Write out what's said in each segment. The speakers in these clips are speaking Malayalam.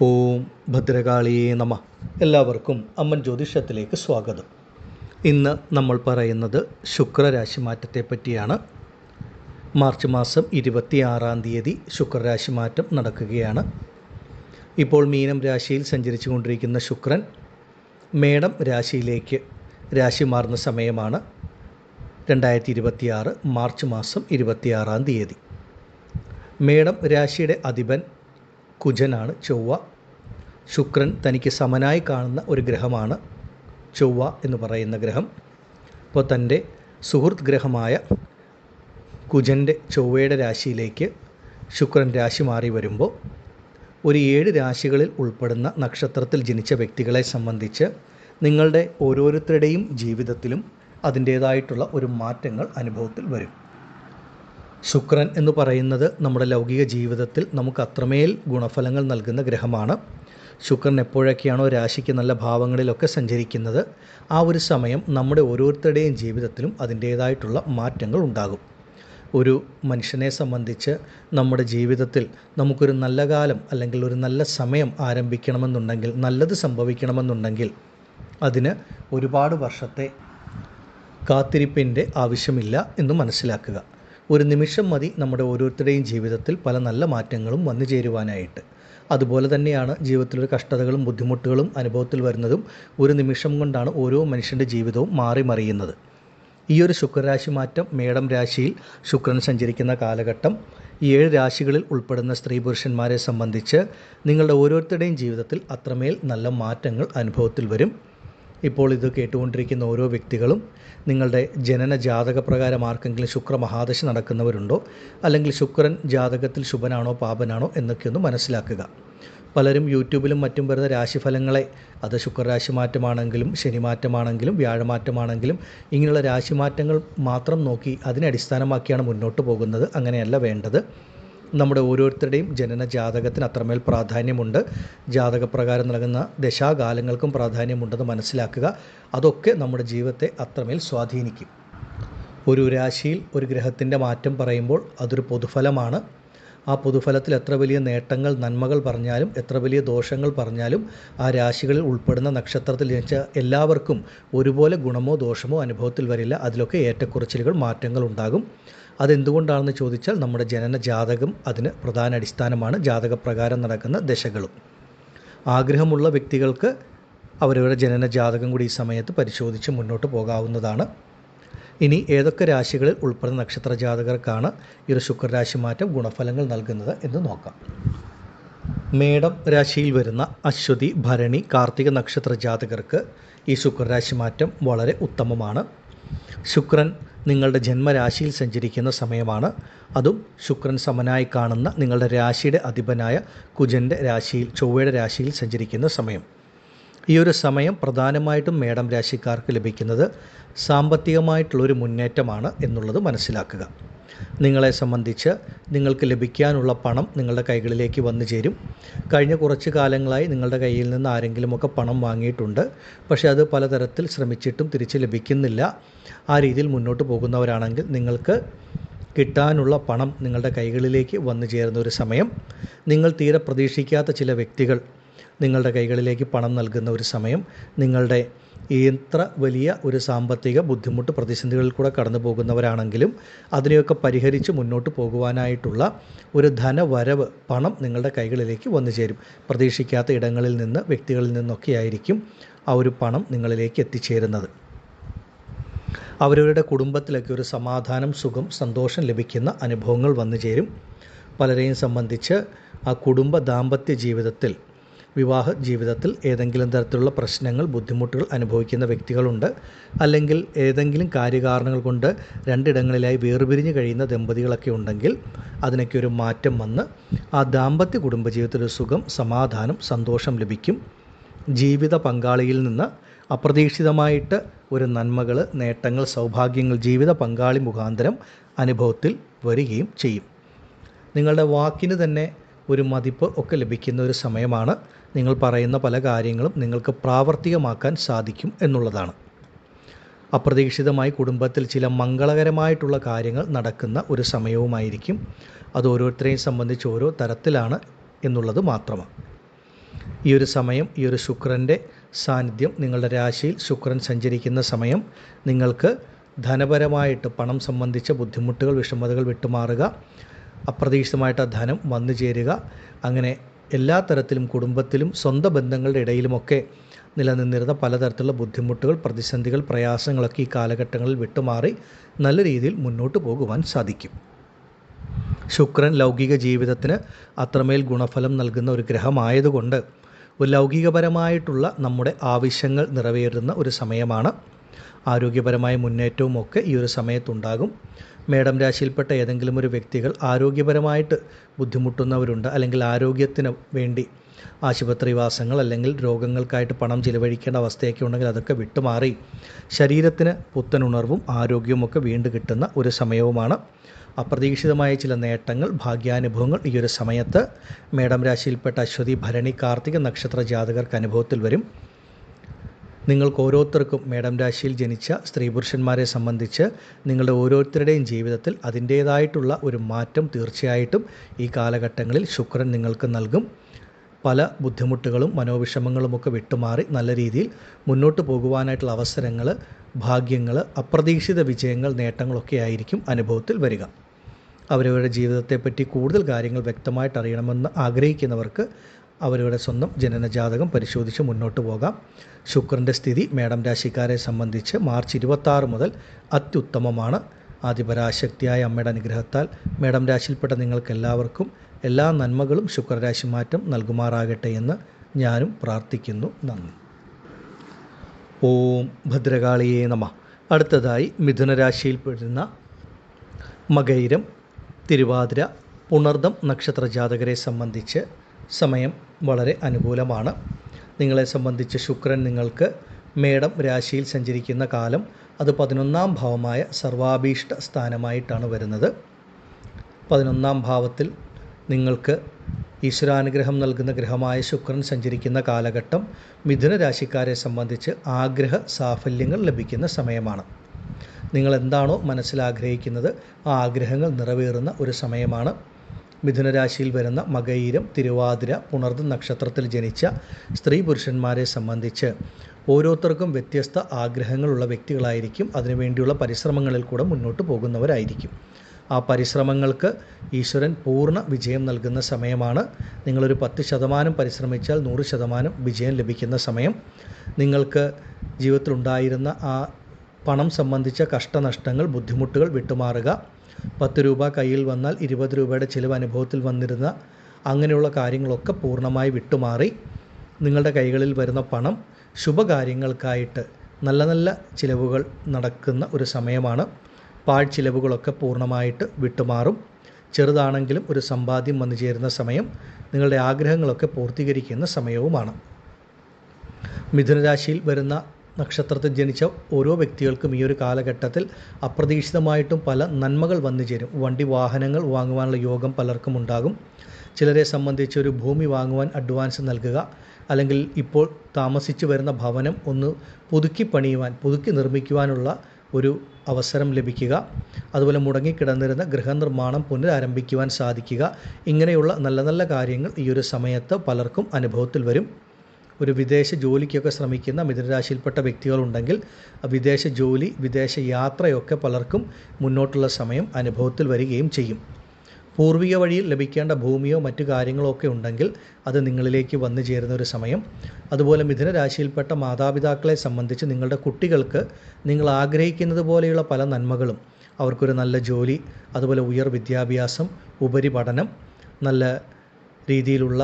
ഓം ഭദ്രകാളിയേ നമഃ. എല്ലാവർക്കും അമ്മൻ ജ്യോതിഷത്തിലേക്ക് സ്വാഗതം. ഇന്ന് നമ്മൾ പറയുന്നത് ശുക്രരാശി മാറ്റത്തെ പറ്റിയാണ്. മാർച്ച് മാസം 26-ാം തീയതി ശുക്രരാശി മാറ്റം നടക്കുകയാണ്. ഇപ്പോൾ മീനം രാശിയിൽ സഞ്ചരിച്ചു കൊണ്ടിരിക്കുന്ന ശുക്രൻ മേടം രാശിയിലേക്ക് രാശി മാറുന്ന സമയമാണ് 2026 മാർച്ച് മാസം 26-ാം തീയതി. മേടം രാശിയുടെ അധിപൻ കുജനാണ്, ചൊവ്വ. ശുക്രൻ തനിക്ക് സമനായി കാണുന്ന ഒരു ഗ്രഹമാണ് ചൊവ്വ എന്ന് പറയുന്ന ഗ്രഹം. അപ്പോൾ തൻ്റെ സുഹൃത്ത് ഗ്രഹമായ കുജൻ്റെ ചൊവ്വയുടെ രാശിയിലേക്ക് ശുക്രൻ രാശി മാറി വരുമ്പോൾ ഒരു 7 രാശികളിൽ ഉൾപ്പെടുന്ന നക്ഷത്രത്തിൽ ജനിച്ച വ്യക്തികളെ സംബന്ധിച്ച് നിങ്ങളുടെ ഓരോരുത്തരുടെയും ജീവിതത്തിലും അതിൻ്റേതായിട്ടുള്ള ഒരു മാറ്റങ്ങൾ അനുഭവത്തിൽ വരും. ശുക്രൻ എന്ന് പറയുന്നത് നമ്മുടെ ലൗകിക ജീവിതത്തിൽ നമുക്ക് അത്രമേൽ ഗുണഫലങ്ങൾ നൽകുന്ന ഗ്രഹമാണ്. ശുക്രൻ എപ്പോഴൊക്കെയാണോ രാശിക്ക് നല്ല ഭാവങ്ങളിലൊക്കെ സഞ്ചരിക്കുന്നത്, ആ ഒരു സമയം നമ്മുടെ ഓരോരുത്തരുടെയും ജീവിതത്തിലും അതിൻ്റേതായിട്ടുള്ള മാറ്റങ്ങൾ ഉണ്ടാകും. ഒരു മനുഷ്യനെ സംബന്ധിച്ച് നമ്മുടെ ജീവിതത്തിൽ നമുക്കൊരു നല്ല കാലം അല്ലെങ്കിൽ ഒരു നല്ല സമയം ആരംഭിക്കണമെന്നുണ്ടെങ്കിൽ, നല്ലത് സംഭവിക്കണമെന്നുണ്ടെങ്കിൽ അതിന് ഒരുപാട് വർഷത്തെ കാത്തിരിപ്പിൻ്റെ ആവശ്യമില്ല എന്ന് മനസ്സിലാക്കുക. ഒരു നിമിഷം മതി നമ്മുടെ ഓരോരുത്തരുടെയും ജീവിതത്തിൽ പല നല്ല മാറ്റങ്ങളും വന്നു ചേരുവാനായിട്ട്. അതുപോലെ തന്നെയാണ് ജീവിതത്തിലൊരു കഷ്ടതകളും ബുദ്ധിമുട്ടുകളും അനുഭവത്തിൽ വരുന്നതും. ഒരു നിമിഷം കൊണ്ടാണ് ഓരോ മനുഷ്യൻ്റെ ജീവിതവും മാറി മറിയുന്നത്. ഈ ഒരു ശുക്രരാശി മാറ്റം മേടം രാശിയിൽ ശുക്രൻ സഞ്ചരിക്കുന്ന കാലഘട്ടം 7 രാശികളിൽ ഉൾപ്പെടുന്ന സ്ത്രീ പുരുഷന്മാരെ സംബന്ധിച്ച് നിങ്ങളുടെ ഓരോരുത്തരുടെയും ജീവിതത്തിൽ അത്രമേൽ നല്ല മാറ്റങ്ങൾ അനുഭവത്തിൽ വരും. ഇപ്പോൾ ഇത് കേട്ടുകൊണ്ടിരിക്കുന്ന ഓരോ വ്യക്തികളും നിങ്ങളുടെ ജനന ജാതകപ്രകാരം ആർക്കെങ്കിലും ശുക്രമഹാദശ നടക്കുന്നവരുണ്ടോ, അല്ലെങ്കിൽ ശുക്രൻ ജാതകത്തിൽ ശുഭനാണോ പാപനാണോ എന്നൊക്കെയൊന്ന് മനസ്സിലാക്കുക. പലരും യൂട്യൂബിലും മറ്റും വരുന്ന രാശിഫലങ്ങളെ, അത് ശുക്രരാശി മാറ്റമാണെങ്കിലും ശനിമാറ്റമാണെങ്കിലും വ്യാഴമാറ്റമാണെങ്കിലും ഇങ്ങനെയുള്ള രാശിമാറ്റങ്ങൾ മാത്രം നോക്കി അതിനെ അടിസ്ഥാനമാക്കിയാണ് മുന്നോട്ട് പോകുന്നത്. അങ്ങനെയല്ല വേണ്ടത്. നമ്മുടെ ഓരോരുത്തരുടെയും ജനന ജാതകത്തിന് അത്രമേൽ പ്രാധാന്യമുണ്ട്. ജാതകപ്രകാരം നൽകുന്ന ദശാകാലങ്ങൾക്കും പ്രാധാന്യമുണ്ടെന്ന് മനസ്സിലാക്കുക. അതൊക്കെ നമ്മുടെ ജീവിതത്തെ അത്രമേൽ സ്വാധീനിക്കും. ഒരു രാശിയിൽ ഒരു ഗ്രഹത്തിൻ്റെ മാറ്റം പറയുമ്പോൾ അതൊരു പൊതുഫലമാണ്. ആ പൊതുഫലത്തിൽ എത്ര വലിയ നേട്ടങ്ങൾ, നന്മകൾ പറഞ്ഞാലും എത്ര വലിയ ദോഷങ്ങൾ പറഞ്ഞാലും ആ രാശികളിൽ ഉൾപ്പെടുന്ന നക്ഷത്രത്തിൽ ജനിച്ച എല്ലാവർക്കും ഒരുപോലെ ഗുണമോ ദോഷമോ അനുഭവത്തിൽ വരില്ല. അതിലൊക്കെ ഏറ്റക്കുറച്ചിലുകൾ, മാറ്റങ്ങൾ ഉണ്ടാകും. അതെന്തുകൊണ്ടാണെന്ന് ചോദിച്ചാൽ നമ്മുടെ ജനന ജാതകം അതിന് പ്രധാന അടിസ്ഥാനമാണ്. ജാതകപ്രകാരം നടക്കുന്ന ദശകളും. ആഗ്രഹമുള്ള വ്യക്തികൾക്ക് അവരവരുടെ ജനന ജാതകം കൂടി ഈ സമയത്ത് പരിശോധിച്ച് മുന്നോട്ട് പോകാവുന്നതാണ്. ഇനി ഏതൊക്കെ രാശികളിൽ ഉൾപ്പെടുന്ന നക്ഷത്ര ജാതകർക്കാണ് ഈ ഒരു ശുക്രരാശി മാറ്റം ഗുണഫലങ്ങൾ നൽകുന്നത് എന്ന് നോക്കാം. മേടം രാശിയിൽ വരുന്ന അശ്വതി, ഭരണി, കാർത്തിക നക്ഷത്ര ജാതകർക്ക് ഈ ശുക്രരാശി മാറ്റം വളരെ ഉത്തമമാണ്. ശുക്രൻ നിങ്ങളുടെ ജന്മരാശിയിൽ സഞ്ചരിക്കുന്ന സമയമാണ്. അതും ശുക്രൻ സമനായി കാണുന്ന നിങ്ങളുടെ രാശിയുടെ അധിപനായ കുജൻ്റെ രാശിയിൽ, ചൊവ്വയുടെ രാശിയിൽ സഞ്ചരിക്കുന്ന സമയം. ഈ ഒരു സമയം പ്രധാനമായിട്ടും മേടം രാശിക്കാർക്ക് ലഭിക്കുന്നത് സാമ്പത്തികമായിട്ടുള്ളൊരു മുന്നേറ്റമാണ് എന്നുള്ളത് മനസ്സിലാക്കുക. നിങ്ങളെ സംബന്ധിച്ച് നിങ്ങൾക്ക് ലഭിക്കാനുള്ള പണം നിങ്ങളുടെ കൈകളിലേക്ക് വന്നു ചേരും. കഴിഞ്ഞ കുറച്ച് കാലങ്ങളായി നിങ്ങളുടെ കയ്യിൽ നിന്ന് ആരെങ്കിലുമൊക്കെ പണം വാങ്ങിയിട്ടുണ്ട്, പക്ഷേ അത് പലതരത്തിൽ ശ്രമിച്ചിട്ടും തിരിച്ച് ലഭിക്കുന്നില്ല. ആ രീതിയിൽ മുന്നോട്ട് പോകുന്നവരാണെങ്കിൽ നിങ്ങൾക്ക് കിട്ടാനുള്ള പണം നിങ്ങളുടെ കൈകളിലേക്ക് വന്നു ചേരുന്ന ഒരു സമയം. നിങ്ങൾ തീരെ പ്രതീക്ഷിക്കാത്ത ചില വ്യക്തികൾ നിങ്ങളുടെ കൈകളിലേക്ക് പണം നൽകുന്ന ഒരു സമയം. നിങ്ങളുടെ എത്ര വലിയ ഒരു സാമ്പത്തിക ബുദ്ധിമുട്ട്, പ്രതിസന്ധികളിൽ കൂടെ കടന്നു പോകുന്നവരാണെങ്കിലും അതിനെയൊക്കെ പരിഹരിച്ച് മുന്നോട്ട് പോകുവാനായിട്ടുള്ള ഒരു ധനവരവ്, പണം നിങ്ങളുടെ കൈകളിലേക്ക് വന്നു ചേരും. പ്രതീക്ഷിക്കാത്ത ഇടങ്ങളിൽ നിന്ന്, വ്യക്തികളിൽ നിന്നൊക്കെ ആയിരിക്കും ആ ഒരു പണം നിങ്ങളിലേക്ക് എത്തിച്ചേരുന്നത്. അവരവരുടെ കുടുംബത്തിലൊക്കെ ഒരു സമാധാനം, സുഖം, സന്തോഷം ലഭിക്കുന്ന അനുഭവങ്ങൾ വന്നു ചേരും. പലരെയും സംബന്ധിച്ച് ആ കുടുംബ ദാമ്പത്യ ജീവിതത്തിൽ, വിവാഹ ജീവിതത്തിൽ ഏതെങ്കിലും തരത്തിലുള്ള പ്രശ്നങ്ങൾ, ബുദ്ധിമുട്ടുകൾ അനുഭവിക്കുന്ന വ്യക്തികളുണ്ട്. അല്ലെങ്കിൽ ഏതെങ്കിലും കാര്യകാരണങ്ങൾ കൊണ്ട് രണ്ടിടങ്ങളിലായി വേർപിരിഞ്ഞ് കഴിയുന്ന ദമ്പതികളൊക്കെ ഉണ്ടെങ്കിൽ അതിനൊക്കെ ഒരു മാറ്റം വന്ന് ആ ദാമ്പത്യ കുടുംബജീവിതത്തിൽ സുഖം, സമാധാനം, സന്തോഷം ലഭിക്കും. ജീവിത പങ്കാളിയിൽ നിന്ന് അപ്രതീക്ഷിതമായിട്ട് ഒരു നന്മകൾ, നേട്ടങ്ങൾ, സൗഭാഗ്യങ്ങൾ ജീവിത പങ്കാളി മുഖാന്തരം അനുഭവത്തിൽ വരികയും ചെയ്യും. നിങ്ങളുടെ വാക്കിന് തന്നെ ഒരു മതിപ്പ് ഒക്കെ ലഭിക്കുന്ന ഒരു സമയമാണ്. നിങ്ങൾ പറയുന്ന പല കാര്യങ്ങളും നിങ്ങൾക്ക് പ്രാവർത്തികമാക്കാൻ സാധിക്കും എന്നുള്ളതാണ്. അപ്രതീക്ഷിതമായി കുടുംബത്തിൽ ചില മംഗളകരമായിട്ടുള്ള കാര്യങ്ങൾ നടക്കുന്ന ഒരു സമയവുമായിരിക്കും. അത് ഓരോരുത്തരെയും സംബന്ധിച്ച് ഓരോ തരത്തിലാണ് എന്നുള്ളത് മാത്രമാണ്. ഈ ഒരു സമയം, ഈ ഒരു ശുക്രൻ്റെ സാന്നിധ്യം നിങ്ങളുടെ രാശിയിൽ ശുക്രൻ സഞ്ചരിക്കുന്ന സമയം നിങ്ങൾക്ക് ധനപരമായിട്ട് പണം സംബന്ധിച്ച ബുദ്ധിമുട്ടുകൾ, വിഷമതകൾ വിട്ടുമാറുക, അപ്രതീക്ഷിതമായിട്ട് ആ ധനം വന്നു ചേരുക, അങ്ങനെ എല്ലാ തരത്തിലും കുടുംബത്തിലും സ്വന്തം ബന്ധങ്ങളുടെ ഇടയിലുമൊക്കെ നിലനിന്നിരുന്ന പലതരത്തിലുള്ള ബുദ്ധിമുട്ടുകൾ, പ്രതിസന്ധികൾ, പ്രയാസങ്ങളൊക്കെ ഈ കാലഘട്ടങ്ങളിൽ വിട്ടുമാറി നല്ല രീതിയിൽ മുന്നോട്ട് പോകുവാൻ സാധിക്കും. ശുക്രൻ ലൗകിക ജീവിതത്തിന് അത്രമേൽ ഗുണഫലം നൽകുന്ന ഒരു ഗ്രഹമായതുകൊണ്ട് ഒരു ലൗകികപരമായിട്ടുള്ള നമ്മുടെ ആവശ്യങ്ങൾ നിറവേറുന്ന ഒരു സമയമാണ്. ആരോഗ്യപരമായ മുന്നേറ്റവും ഒക്കെ ഈ ഒരു സമയത്തുണ്ടാകും. മേടം രാശിയിൽപ്പെട്ട ഏതെങ്കിലും ഒരു വ്യക്തികൾ ആരോഗ്യപരമായിട്ട് ബുദ്ധിമുട്ടുന്നവരുണ്ട്, അല്ലെങ്കിൽ ആരോഗ്യത്തിന് വേണ്ടി ആശുപത്രിവാസങ്ങൾ അല്ലെങ്കിൽ രോഗങ്ങൾക്കായിട്ട് പണം ചിലവഴിക്കേണ്ട അവസ്ഥയൊക്കെ ഉണ്ടെങ്കിൽ അതൊക്കെ വിട്ടുമാറി ശരീരത്തിന് പുത്തനുണർവും ആരോഗ്യവും ഒക്കെ വീണ്ടും കിട്ടുന്ന ഒരു സമയവുമാണ്. അപ്രതീക്ഷിതമായ ചില നേട്ടങ്ങൾ, ഭാഗ്യാനുഭവങ്ങൾ ഈ ഒരു സമയത്ത് മേടം രാശിയിൽപ്പെട്ട അശ്വതി, ഭരണി, കാർത്തിക നക്ഷത്ര ജാതകർക്ക് അനുഭവത്തിൽ വരും. നിങ്ങൾക്ക് ഓരോരുത്തർക്കും മേടം രാശിയിൽ ജനിച്ച സ്ത്രീ പുരുഷന്മാരെ സംബന്ധിച്ച് നിങ്ങളുടെ ഓരോരുത്തരുടെയും ജീവിതത്തിൽ അതിൻ്റേതായിട്ടുള്ള ഒരു മാറ്റം തീർച്ചയായിട്ടും ഈ കാലഘട്ടങ്ങളിൽ ശുക്രൻ നിങ്ങൾക്ക് നൽകും. പല ബുദ്ധിമുട്ടുകളും മനോവിഷമങ്ങളുമൊക്കെ വിട്ടുമാറി നല്ല രീതിയിൽ മുന്നോട്ട് പോകുവാനായിട്ടുള്ള അവസരങ്ങൾ, ഭാഗ്യങ്ങൾ, അപ്രതീക്ഷിത വിജയങ്ങൾ, നേട്ടങ്ങളൊക്കെ ആയിരിക്കും അനുഭവത്തിൽ വരിക. അവരവരുടെ ജീവിതത്തെപ്പറ്റി കൂടുതൽ കാര്യങ്ങൾ വ്യക്തമായിട്ട് അറിയണമെന്ന് ആഗ്രഹിക്കുന്നവർക്ക് അവരുടെ സ്വന്തം ജനനജാതകം പരിശോധിച്ച് മുന്നോട്ട് പോകാം. ശുക്രൻ്റെ സ്ഥിതി മേടം രാശിക്കാരെ സംബന്ധിച്ച് മാർച്ച് 26 മുതൽ അത്യുത്തമമാണ്. ആദിപരാശക്തിയായ അമ്മയുടെ അനുഗ്രഹത്താൽ മേടം രാശിയിൽപ്പെട്ട നിങ്ങൾക്കെല്ലാവർക്കും എല്ലാ നന്മകളും ശുക്രരാശി മാറ്റം നൽകുമാറാകട്ടെ എന്ന് ഞാനും പ്രാർത്ഥിക്കുന്നു. നന്ദി. ഓം ഭദ്രകാളിയേ നമഃ. അടുത്തതായി മിഥുനരാശിയിൽപ്പെടുന്ന മകയിരം, തിരുവാതിര, പുണർദം നക്ഷത്ര ജാതകരെ സംബന്ധിച്ച് സമയം വളരെ അനുകൂലമാണ്. നിങ്ങളെ സംബന്ധിച്ച് ശുക്രൻ നിങ്ങൾക്ക് മേടം രാശിയിൽ സഞ്ചരിക്കുന്ന കാലം അത് 11ാം ഭാവമായ സർവാഭീഷ്ട സ്ഥാനമായിട്ടാണ് വരുന്നത്. 11ാം ഭാവത്തിൽ നിങ്ങൾക്ക് ഈശ്വരാനുഗ്രഹം നൽകുന്ന ഗ്രഹമായ ശുക്രൻ സഞ്ചരിക്കുന്ന കാലഘട്ടം മിഥുന രാശിക്കാരെ സംബന്ധിച്ച് ആഗ്രഹ സാഫല്യങ്ങൾ ലഭിക്കുന്ന സമയമാണ്. നിങ്ങൾ എന്താണോ മനസ്സിലാഗ്രഹിക്കുന്നത് ആ ആഗ്രഹങ്ങൾ നിറവേറുന്ന ഒരു സമയമാണ്. മിഥുനരാശിയിൽ വരുന്ന മകയിരം, തിരുവാതിര, പുണർദം നക്ഷത്രത്തിൽ ജനിച്ച സ്ത്രീ പുരുഷന്മാരെ സംബന്ധിച്ച് ഓരോരുത്തർക്കും വ്യത്യസ്ത ആഗ്രഹങ്ങളുള്ള വ്യക്തികളായിരിക്കും. അതിനുവേണ്ടിയുള്ള പരിശ്രമങ്ങളിൽ കൂടെ മുന്നോട്ട് പോകുന്നവരായിരിക്കും. ആ പരിശ്രമങ്ങൾക്ക് ഈശ്വരൻ പൂർണ്ണ വിജയം നൽകുന്ന സമയമാണ്. നിങ്ങളൊരു 10% പരിശ്രമിച്ചാൽ 100% വിജയം ലഭിക്കുന്ന സമയം. നിങ്ങൾക്ക് ജീവിതത്തിലുണ്ടായിരുന്ന ആ പണം സംബന്ധിച്ച കഷ്ടനഷ്ടങ്ങൾ, ബുദ്ധിമുട്ടുകൾ വിട്ടുമാറുക. 10 രൂപ കയ്യിൽ വന്നാൽ 20 രൂപയുടെ ചിലവ് അനുഭവത്തിൽ വന്നിരുന്ന അങ്ങനെയുള്ള കാര്യങ്ങളൊക്കെ പൂർണ്ണമായി വിട്ടുമാറി നിങ്ങളുടെ കൈകളിൽ വരുന്ന പണം ശുഭകാര്യങ്ങൾക്കായിട്ട് നല്ല നല്ല ചിലവുകൾ നടക്കുന്ന ഒരു സമയമാണ്. പാഴ്ചിലവുകളൊക്കെ പൂർണ്ണമായിട്ട് വിട്ടുമാറും. ചെറുതാണെങ്കിലും ഒരു സമ്പാദ്യം വന്നു ചേരുന്ന സമയം, നിങ്ങളുടെ ആഗ്രഹങ്ങളൊക്കെ പൂർത്തീകരിക്കുന്ന സമയവുമാണ്. മിഥുനരാശിയിൽ വരുന്ന നക്ഷത്രത്തിൽ ജനിച്ച ഓരോ വ്യക്തികൾക്കും ഈ ഒരു കാലഘട്ടത്തിൽ അപ്രതീക്ഷിതമായിട്ടും പല നന്മകൾ വന്നു ചേരും. വണ്ടി, വാഹനങ്ങൾ വാങ്ങുവാനുള്ള യോഗം പലർക്കും ഉണ്ടാകും. ചിലരെ സംബന്ധിച്ച് ഒരു ഭൂമി വാങ്ങുവാൻ അഡ്വാൻസ് നൽകുക, അല്ലെങ്കിൽ ഇപ്പോൾ താമസിച്ചു വരുന്ന ഭവനം ഒന്ന് പുതുക്കി നിർമ്മിക്കുവാനുള്ള ഒരു അവസരം ലഭിക്കുക. അതുപോലെ മുടങ്ങിക്കിടന്നിരുന്ന ഗൃഹനിർമ്മാണം പുനരാരംഭിക്കുവാൻ സാധിക്കുക. ഇങ്ങനെയുള്ള നല്ല നല്ല കാര്യങ്ങൾ ഈ ഒരു സമയത്ത് പലർക്കും അനുഭവത്തിൽ വരും. ഒരു വിദേശ ജോലിക്കൊക്കെ ശ്രമിക്കുന്ന മിഥുനരാശിയിൽപ്പെട്ട വ്യക്തികളുണ്ടെങ്കിൽ വിദേശ ജോലി, വിദേശ യാത്രയൊക്കെ പലർക്കും മുന്നോട്ടുള്ള സമയം അനുഭവത്തിൽ വരികയും ചെയ്യും. പൂർവിക വഴിയിൽ ലഭിക്കേണ്ട ഭൂമിയോ മറ്റു കാര്യങ്ങളോ ഒക്കെ ഉണ്ടെങ്കിൽ അത് നിങ്ങളിലേക്ക് വന്നു ചേരുന്ന ഒരു സമയം. അതുപോലെ മിഥുനരാശിയിൽപ്പെട്ട മാതാപിതാക്കളെ സംബന്ധിച്ച് നിങ്ങളുടെ കുട്ടികൾക്ക് നിങ്ങൾ ആഗ്രഹിക്കുന്നത് പോലെയുള്ള പല നന്മകളും, അവർക്കൊരു നല്ല ജോലി, അതുപോലെ ഉയർ വിദ്യാഭ്യാസം, ഉപരിപഠനം, നല്ല രീതിയിലുള്ള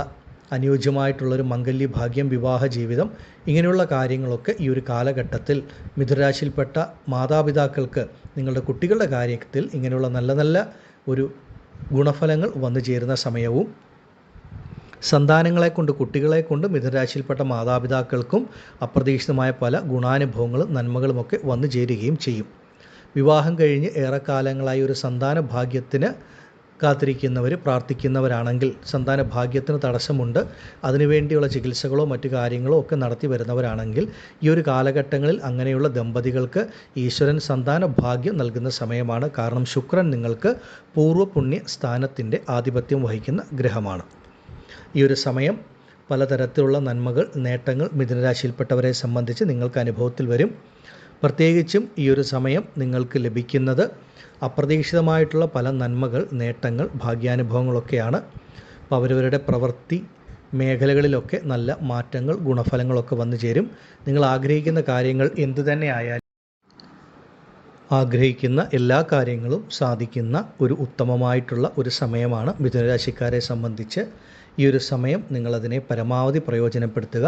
അനുയോജ്യമായിട്ടുള്ളൊരു മംഗല്യഭാഗ്യം, വിവാഹ ജീവിതം, ഇങ്ങനെയുള്ള കാര്യങ്ങളൊക്കെ ഈ ഒരു കാലഘട്ടത്തിൽ മിഥുനരാശിയിൽപ്പെട്ട മാതാപിതാക്കൾക്ക് നിങ്ങളുടെ കുട്ടികളുടെ കാര്യത്തിൽ ഇങ്ങനെയുള്ള നല്ല നല്ല ഒരു ഗുണഫലങ്ങൾ വന്നു ചേരുന്ന സമയവും, സന്താനങ്ങളെക്കൊണ്ട്, കുട്ടികളെക്കൊണ്ട് മിഥുനരാശിയിൽപ്പെട്ട മാതാപിതാക്കൾക്കും അപ്രതീക്ഷിതമായ പല ഗുണാനുഭവങ്ങളും നന്മകളുമൊക്കെ വന്നു ചേരുകയും ചെയ്യും. വിവാഹം കഴിഞ്ഞ് ഏറെക്കാലങ്ങളായി ഒരു സന്താന ഭാഗ്യത്തിന് കാത്തിരിക്കുന്നവർ, പ്രാർത്ഥിക്കുന്നവരാണെങ്കിൽ സന്താന ഭാഗ്യത്തിന് തടസ്സമുണ്ട്, അതിനുവേണ്ടിയുള്ള ചികിത്സകളോ മറ്റു കാര്യങ്ങളോ ഒക്കെ നടത്തി വരുന്നവരാണെങ്കിൽ ഈ ഒരു കാലഘട്ടങ്ങളിൽ അങ്ങനെയുള്ള ദമ്പതികൾക്ക് ഈശ്വരൻ സന്താന ഭാഗ്യം നൽകുന്ന സമയമാണ്. കാരണം ശുക്രൻ നിങ്ങൾക്ക് പൂർവ്വപുണ്യ സ്ഥാനത്തിൻ്റെ ആധിപത്യം വഹിക്കുന്ന ഗ്രഹമാണ്. ഈ ഒരു സമയം പലതരത്തിലുള്ള നന്മകൾ, നേട്ടങ്ങൾ മിഥുനരാശിയിൽപ്പെട്ടവരെ സംബന്ധിച്ച് നിങ്ങൾക്ക് അനുഭവത്തിൽ വരും. പ്രത്യേകിച്ചും ഈ ഒരു സമയം നിങ്ങൾക്ക് ലഭിക്കുന്നത് അപ്രതീക്ഷിതമായിട്ടുള്ള പല നന്മകൾ, നേട്ടങ്ങൾ, ഭാഗ്യാനുഭവങ്ങളൊക്കെയാണ്. അപ്പോൾ അവരവരുടെ പ്രവൃത്തി മേഖലകളിലൊക്കെ നല്ല മാറ്റങ്ങൾ, ഗുണഫലങ്ങളൊക്കെ വന്നു ചേരും. നിങ്ങൾ ആഗ്രഹിക്കുന്ന കാര്യങ്ങൾ എന്തു തന്നെ ആയാലും ആഗ്രഹിക്കുന്ന എല്ലാ കാര്യങ്ങളും സാധിക്കുന്ന ഒരു ഉത്തമമായിട്ടുള്ള ഒരു സമയമാണ് മിഥുനരാശിക്കാരെ സംബന്ധിച്ച്. ഈ ഒരു സമയം നിങ്ങളതിനെ പരമാവധി പ്രയോജനപ്പെടുത്തുക.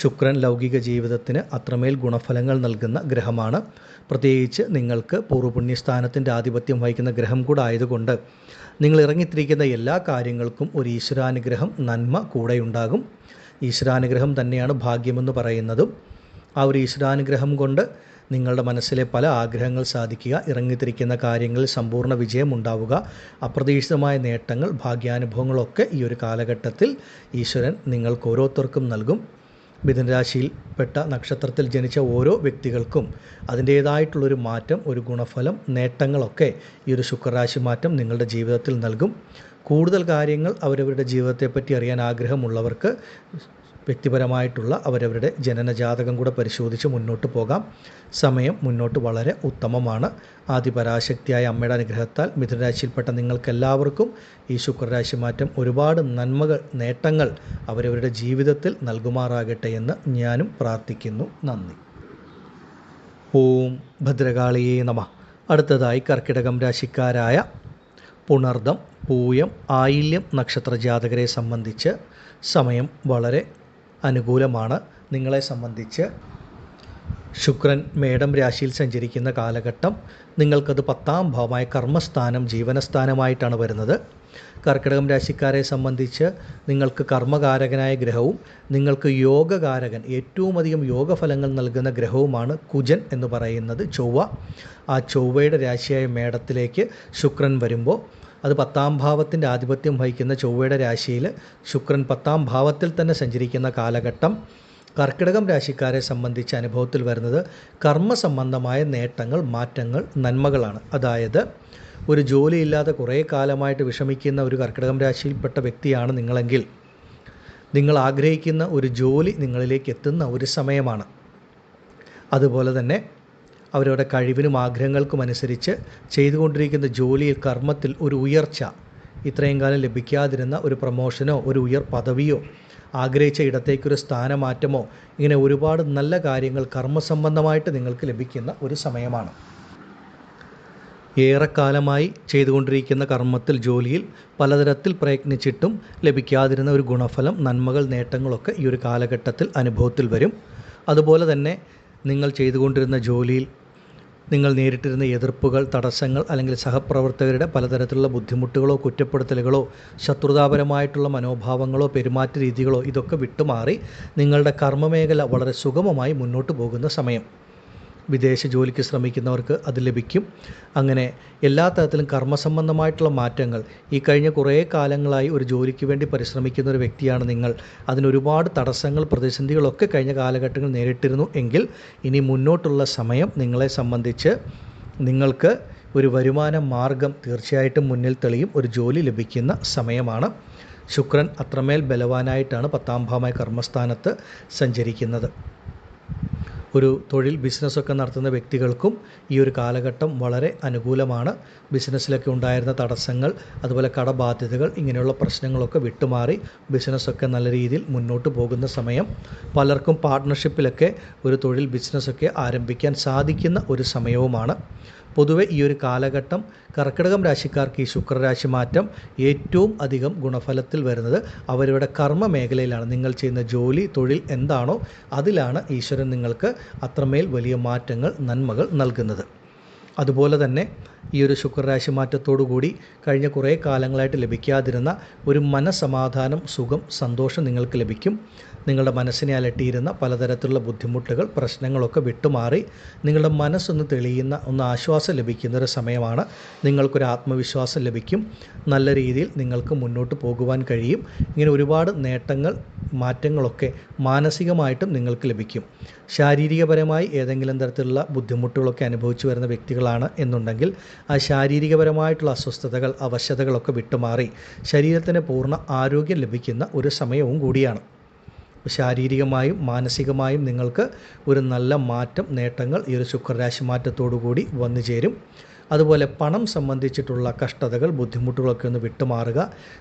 ശുക്രൻ ലൗകിക ജീവിതത്തിന് അത്രമേൽ ഗുണഫലങ്ങൾ നൽകുന്ന ഗ്രഹമാണ്. പ്രത്യേകിച്ച് നിങ്ങൾക്ക് പൂർവ്വപുണ്യസ്ഥാനത്തിൻ്റെ ആധിപത്യം വഹിക്കുന്ന ഗ്രഹം കൂടെ ആയതുകൊണ്ട് നിങ്ങൾ ഇറങ്ങിത്തിരിക്കുന്ന എല്ലാ കാര്യങ്ങൾക്കും ഒരു ഈശ്വരാനുഗ്രഹം, നന്മ കൂടെയുണ്ടാകും. ഈശ്വരാനുഗ്രഹം തന്നെയാണ് ഭാഗ്യമെന്ന് പറയുന്നതും. ആ ഒരു ഈശ്വരാനുഗ്രഹം കൊണ്ട് നിങ്ങളുടെ മനസ്സിലെ പല ആഗ്രഹങ്ങൾ സാധിക്കുക, ഇറങ്ങിത്തിരിക്കുന്ന കാര്യങ്ങളിൽ സമ്പൂർണ്ണ വിജയം ഉണ്ടാവുക, അപ്രതീക്ഷിതമായ നേട്ടങ്ങൾ, ഭാഗ്യാനുഭവങ്ങളൊക്കെ ഈ ഒരു കാലഘട്ടത്തിൽ ഈശ്വരൻ നിങ്ങൾക്ക് ഓരോരുത്തർക്കും നൽകും. മിഥുനരാശിയിൽപ്പെട്ട നക്ഷത്രത്തിൽ ജനിച്ച ഓരോ വ്യക്തികൾക്കും അതിൻ്റേതായിട്ടുള്ളൊരു മാറ്റം, ഒരു ഗുണഫലം, നേട്ടങ്ങളൊക്കെ ഈ ഒരു ശുക്രരാശി മാറ്റം നിങ്ങളുടെ ജീവിതത്തിൽ നൽകും. കൂടുതൽ കാര്യങ്ങൾ അവരവരുടെ ജീവിതത്തെപ്പറ്റി അറിയാൻ ആഗ്രഹമുള്ളവർക്ക് വ്യക്തിപരമായിട്ടുള്ള അവരവരുടെ ജനനജാതകം കൂടെ പരിശോധിച്ച് മുന്നോട്ട് പോകാം. സമയം മുന്നോട്ട് വളരെ ഉത്തമമാണ്. ആദിപരാശക്തിയായ അമ്മയുടെ അനുഗ്രഹത്താൽ മിഥുനരാശിയിൽപ്പെട്ട നിങ്ങൾക്കെല്ലാവർക്കും ഈ ശുക്രരാശി മാറ്റം ഒരുപാട് നന്മകൾ, നേട്ടങ്ങൾ അവരവരുടെ ജീവിതത്തിൽ നൽകുമാറാകട്ടെ എന്ന് ഞാനും പ്രാർത്ഥിക്കുന്നു. നന്ദി. ഓം ഭദ്രകാളിയേ നമഃ. അടുത്തതായി കർക്കിടകം രാശിക്കാരായ പുണർദം, പൂയം, ആയില്യം നക്ഷത്ര ജാതകരെ സംബന്ധിച്ച് സമയം വളരെ അനുകൂലമാണ്. നിങ്ങളെ സംബന്ധിച്ച് ശുക്രൻ മേടം രാശിയിൽ സഞ്ചരിക്കുന്ന കാലഘട്ടം നിങ്ങൾക്കത് 10ാം ഭാവമായ കർമ്മസ്ഥാനം, ജീവനസ്ഥാനമായിട്ടാണ് വരുന്നത്. കർക്കിടകം രാശിക്കാരെ സംബന്ധിച്ച് നിങ്ങൾക്ക് കർമ്മകാരകനായ ഗ്രഹവും നിങ്ങൾക്ക് യോഗകാരകൻ, ഏറ്റവും അധികം യോഗഫലങ്ങൾ നൽകുന്ന ഗ്രഹവുമാണ് കുജൻ എന്ന് പറയുന്നത് ചൊവ്വ. ആ ചൊവ്വയുടെ രാശിയായ മേടത്തിലേക്ക് ശുക്രൻ വരുമ്പോൾ അത് 10ാം ഭാവത്തിൻ്റെ ആധിപത്യം വഹിക്കുന്ന ചൊവ്വയുടെ രാശിയിൽ ശുക്രൻ 10ാം ഭാവത്തിൽ തന്നെ സഞ്ചരിക്കുന്ന കാലഘട്ടം കർക്കിടകം രാശിക്കാരെ സംബന്ധിച്ച് അനുഭവത്തിൽ വരുന്നത് കർമ്മസംബന്ധമായ നേട്ടങ്ങൾ, മാറ്റങ്ങൾ, നന്മകളാണ്. അതായത് ഒരു ജോലിയില്ലാതെ കുറേ കാലമായിട്ട് വിഷമിക്കുന്ന ഒരു കർക്കിടകം രാശിയിൽപ്പെട്ട വ്യക്തിയാണ് നിങ്ങളെങ്കിൽ നിങ്ങൾ ആഗ്രഹിക്കുന്ന ഒരു ജോലി നിങ്ങളിലേക്ക് എത്തുന്ന ഒരു സമയമാണ്. അതുപോലെ തന്നെ അവരവരുടെ കഴിവിനും ആഗ്രഹങ്ങൾക്കും അനുസരിച്ച് ചെയ്തുകൊണ്ടിരിക്കുന്ന ജോലിയിൽ, കർമ്മത്തിൽ ഒരു ഉയർച്ച, ഇത്രയും കാലം ലഭിക്കാതിരുന്ന ഒരു പ്രമോഷനോ ഒരു പദവിയോ ആഗ്രഹിച്ച ഇടത്തേക്കൊരു സ്ഥാനമാറ്റമോ, ഇങ്ങനെ ഒരുപാട് നല്ല കാര്യങ്ങൾ കർമ്മസംബന്ധമായിട്ട് നിങ്ങൾക്ക് ലഭിക്കുന്ന ഒരു സമയമാണ്. ഏറെക്കാലമായി ചെയ്തുകൊണ്ടിരിക്കുന്ന കർമ്മത്തിൽ, ജോലിയിൽ പലതരത്തിൽ പ്രയത്നിച്ചിട്ടും ലഭിക്കാതിരുന്ന ഒരു ഗുണഫലം, നന്മകൾ, നേട്ടങ്ങളൊക്കെ ഈ ഒരു കാലഘട്ടത്തിൽ അനുഭവത്തിൽ വരും. അതുപോലെ തന്നെ നിങ്ങൾ ചെയ്തുകൊണ്ടിരുന്ന ജോലിയിൽ നിങ്ങൾ നേരിട്ടിരുന്ന എതിർപ്പുകൾ, തടസ്സങ്ങൾ, അല്ലെങ്കിൽ സഹപ്രവർത്തകരുടെ പലതരത്തിലുള്ള ബുദ്ധിമുട്ടുകളോ കുറ്റപ്പെടുത്തലുകളോ ശത്രുതാപരമായിട്ടുള്ള മനോഭാവങ്ങളോ പെരുമാറ്റ രീതികളോ ഇതൊക്കെ വിട്ടുമാറി നിങ്ങളുടെ കർമ്മമേഖല വളരെ സുഗമമായി മുന്നോട്ട് പോകുന്ന സമയം. വിദേശ ജോലിക്ക് ശ്രമിക്കുന്നവർക്ക് അത് ലഭിക്കും. അങ്ങനെ എല്ലാ തരത്തിലും കർമ്മസംബന്ധമായിട്ടുള്ള മാറ്റങ്ങൾ, ഈ കഴിഞ്ഞ കുറേ കാലങ്ങളായി ഒരു ജോലിക്ക് വേണ്ടി പരിശ്രമിക്കുന്ന ഒരു വ്യക്തിയാണ് നിങ്ങൾ. അതിനൊരുപാട് തടസ്സങ്ങൾ, പ്രതിസന്ധികളൊക്കെ കഴിഞ്ഞ കാലഘട്ടങ്ങൾ നേരിട്ടിരുന്നു എങ്കിൽ ഇനി മുന്നോട്ടുള്ള സമയം നിങ്ങളെ സംബന്ധിച്ച് നിങ്ങൾക്ക് ഒരു വരുമാന മാർഗം തീർച്ചയായിട്ടും മുന്നിൽ തെളിയും. ഒരു ജോലി ലഭിക്കുന്ന സമയമാണ്. ശുക്രൻ അത്രമേൽ ബലവാനായിട്ടാണ് 10ാം ഭാവമായ കർമ്മസ്ഥാനത്ത് സഞ്ചരിക്കുന്നത്. ഒരു തൊഴിൽ, ബിസിനസ്സൊക്കെ നടത്തുന്ന വ്യക്തികൾക്കും ഈ ഒരു കാലഘട്ടം വളരെ അനുകൂലമാണ്. ബിസിനസ്സിലൊക്കെ ഉണ്ടായിരുന്ന തടസ്സങ്ങൾ, അതുപോലെ കടബാധ്യതകൾ, ഇങ്ങനെയുള്ള പ്രശ്നങ്ങളൊക്കെ വിട്ടുമാറി ബിസിനസ്സൊക്കെ നല്ല രീതിയിൽ മുന്നോട്ട് പോകുന്ന സമയം. പലർക്കും പാർട്ട്ണർഷിപ്പിലൊക്കെ ഒരു തൊഴിൽ, ബിസിനസ്സൊക്കെ ആരംഭിക്കാൻ സാധിക്കുന്ന ഒരു സമയവുമാണ്. പൊതുവെ ഈ ഒരു കാലഘട്ടം കർക്കിടകം രാശിക്കാർക്ക് ഈ ശുക്രരാശി മാറ്റം ഏറ്റവും അധികം ഗുണഫലത്തിൽ വരുന്നത് അവരുടെ കർമ്മ മേഖലയിലാണ്. നിങ്ങൾ ചെയ്യുന്ന ജോലി, തൊഴിൽ എന്താണോ അതിലാണ് ഈശ്വരൻ നിങ്ങൾക്ക് അത്രമേൽ വലിയ മാറ്റങ്ങൾ, നന്മകൾ നൽകുന്നത്. അതുപോലെ തന്നെ ഈ ഒരു ശുക്രരാശി മാറ്റത്തോടു കൂടി കഴിഞ്ഞ കുറേ കാലങ്ങളായിട്ട് ലഭിക്കാതിരുന്ന ഒരു മനസ്സമാധാനം, സുഖം, സന്തോഷം നിങ്ങൾക്ക് ലഭിക്കും. നിങ്ങളുടെ മനസ്സിനെ അലട്ടിയിരുന്ന പലതരത്തിലുള്ള ബുദ്ധിമുട്ടുകൾ, പ്രശ്നങ്ങളൊക്കെ വിട്ടുമാറി നിങ്ങളുടെ മനസ്സൊന്ന് തെളിയുന്ന, ഒന്ന് ആശ്വാസം ലഭിക്കുന്ന ഒരു സമയമാണ്. നിങ്ങൾക്കൊരു ആത്മവിശ്വാസം ലഭിക്കും. നല്ല രീതിയിൽ നിങ്ങൾക്ക് മുന്നോട്ട് പോകുവാൻ കഴിയും. ഇങ്ങനെ ഒരുപാട് നേട്ടങ്ങൾ, മാറ്റങ്ങളൊക്കെ മാനസികമായിട്ടും നിങ്ങൾക്ക് ലഭിക്കും. ശാരീരികപരമായി ഏതെങ്കിലും തരത്തിലുള്ള ബുദ്ധിമുട്ടുകളൊക്കെ അനുഭവിച്ചു വരുന്ന വ്യക്തികളാണ് എന്നുണ്ടെങ്കിൽ ആ ശാരീരികപരമായിട്ടുള്ള അസ്വസ്ഥതകൾ, അവശതകളൊക്കെ വിട്ടുമാറി ശരീരത്തിന് പൂർണ്ണ ആരോഗ്യം ലഭിക്കുന്ന ഒരു സമയവും കൂടിയാണ്. ശാരീരികമായും മാനസികമായും നിങ്ങൾക്ക് ഒരു നല്ല മാറ്റം, നേട്ടങ്ങൾ ഈ ഒരു ശുക്രരാശി മാറ്റത്തോടുകൂടി വന്നു ചേരും. അതുപോലെ പണം സംബന്ധിച്ചിട്ടുള്ള കഷ്ടതകൾ, ബുദ്ധിമുട്ടുകളൊക്കെ ഒന്ന് വിട്ടുമാറുക.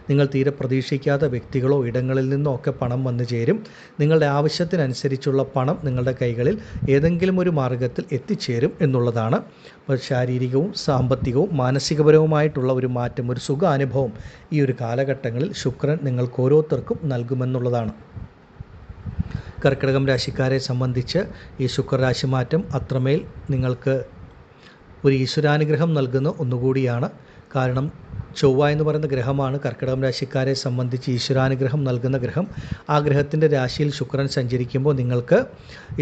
നിങ്ങൾ തീരെ പ്രതീക്ഷിക്കാത്ത വ്യക്തികളോ ഇടങ്ങളിൽ നിന്നോ ഒക്കെ പണം വന്നു ചേരും. നിങ്ങളുടെ ആവശ്യത്തിനനുസരിച്ചുള്ള പണം നിങ്ങളുടെ കൈകളിൽ ഏതെങ്കിലും ഒരു മാർഗത്തിൽ എത്തിച്ചേരും എന്നുള്ളതാണ്. അപ്പോൾ ശാരീരികവും സാമ്പത്തികവും മാനസികപരവുമായിട്ടുള്ള ഒരു മാറ്റം, ഒരു സുഖാനുഭവം ഈ ഒരു കാലഘട്ടങ്ങളിൽ ശുക്രൻ നിങ്ങൾക്ക് ഓരോരുത്തർക്കും നൽകുമെന്നുള്ളതാണ്. കർക്കിടകം രാശിക്കാരെ സംബന്ധിച്ച് ഈ ശുക്രരാശി മാറ്റം അത്രമേൽ നിങ്ങൾക്ക് ഒരു ഈശ്വരാനുഗ്രഹം നൽകുന്ന ഒന്നുകൂടിയാണ്. കാരണം ചൊവ്വ എന്ന് പറയുന്ന ഗ്രഹമാണ് കർക്കിടകം രാശിക്കാരെ സംബന്ധിച്ച് ഈശ്വരാനുഗ്രഹം നൽകുന്ന ഗ്രഹം. ആ ഗ്രഹത്തിൻ്റെ രാശിയിൽ ശുക്രൻ സഞ്ചരിക്കുമ്പോൾ നിങ്ങൾക്ക്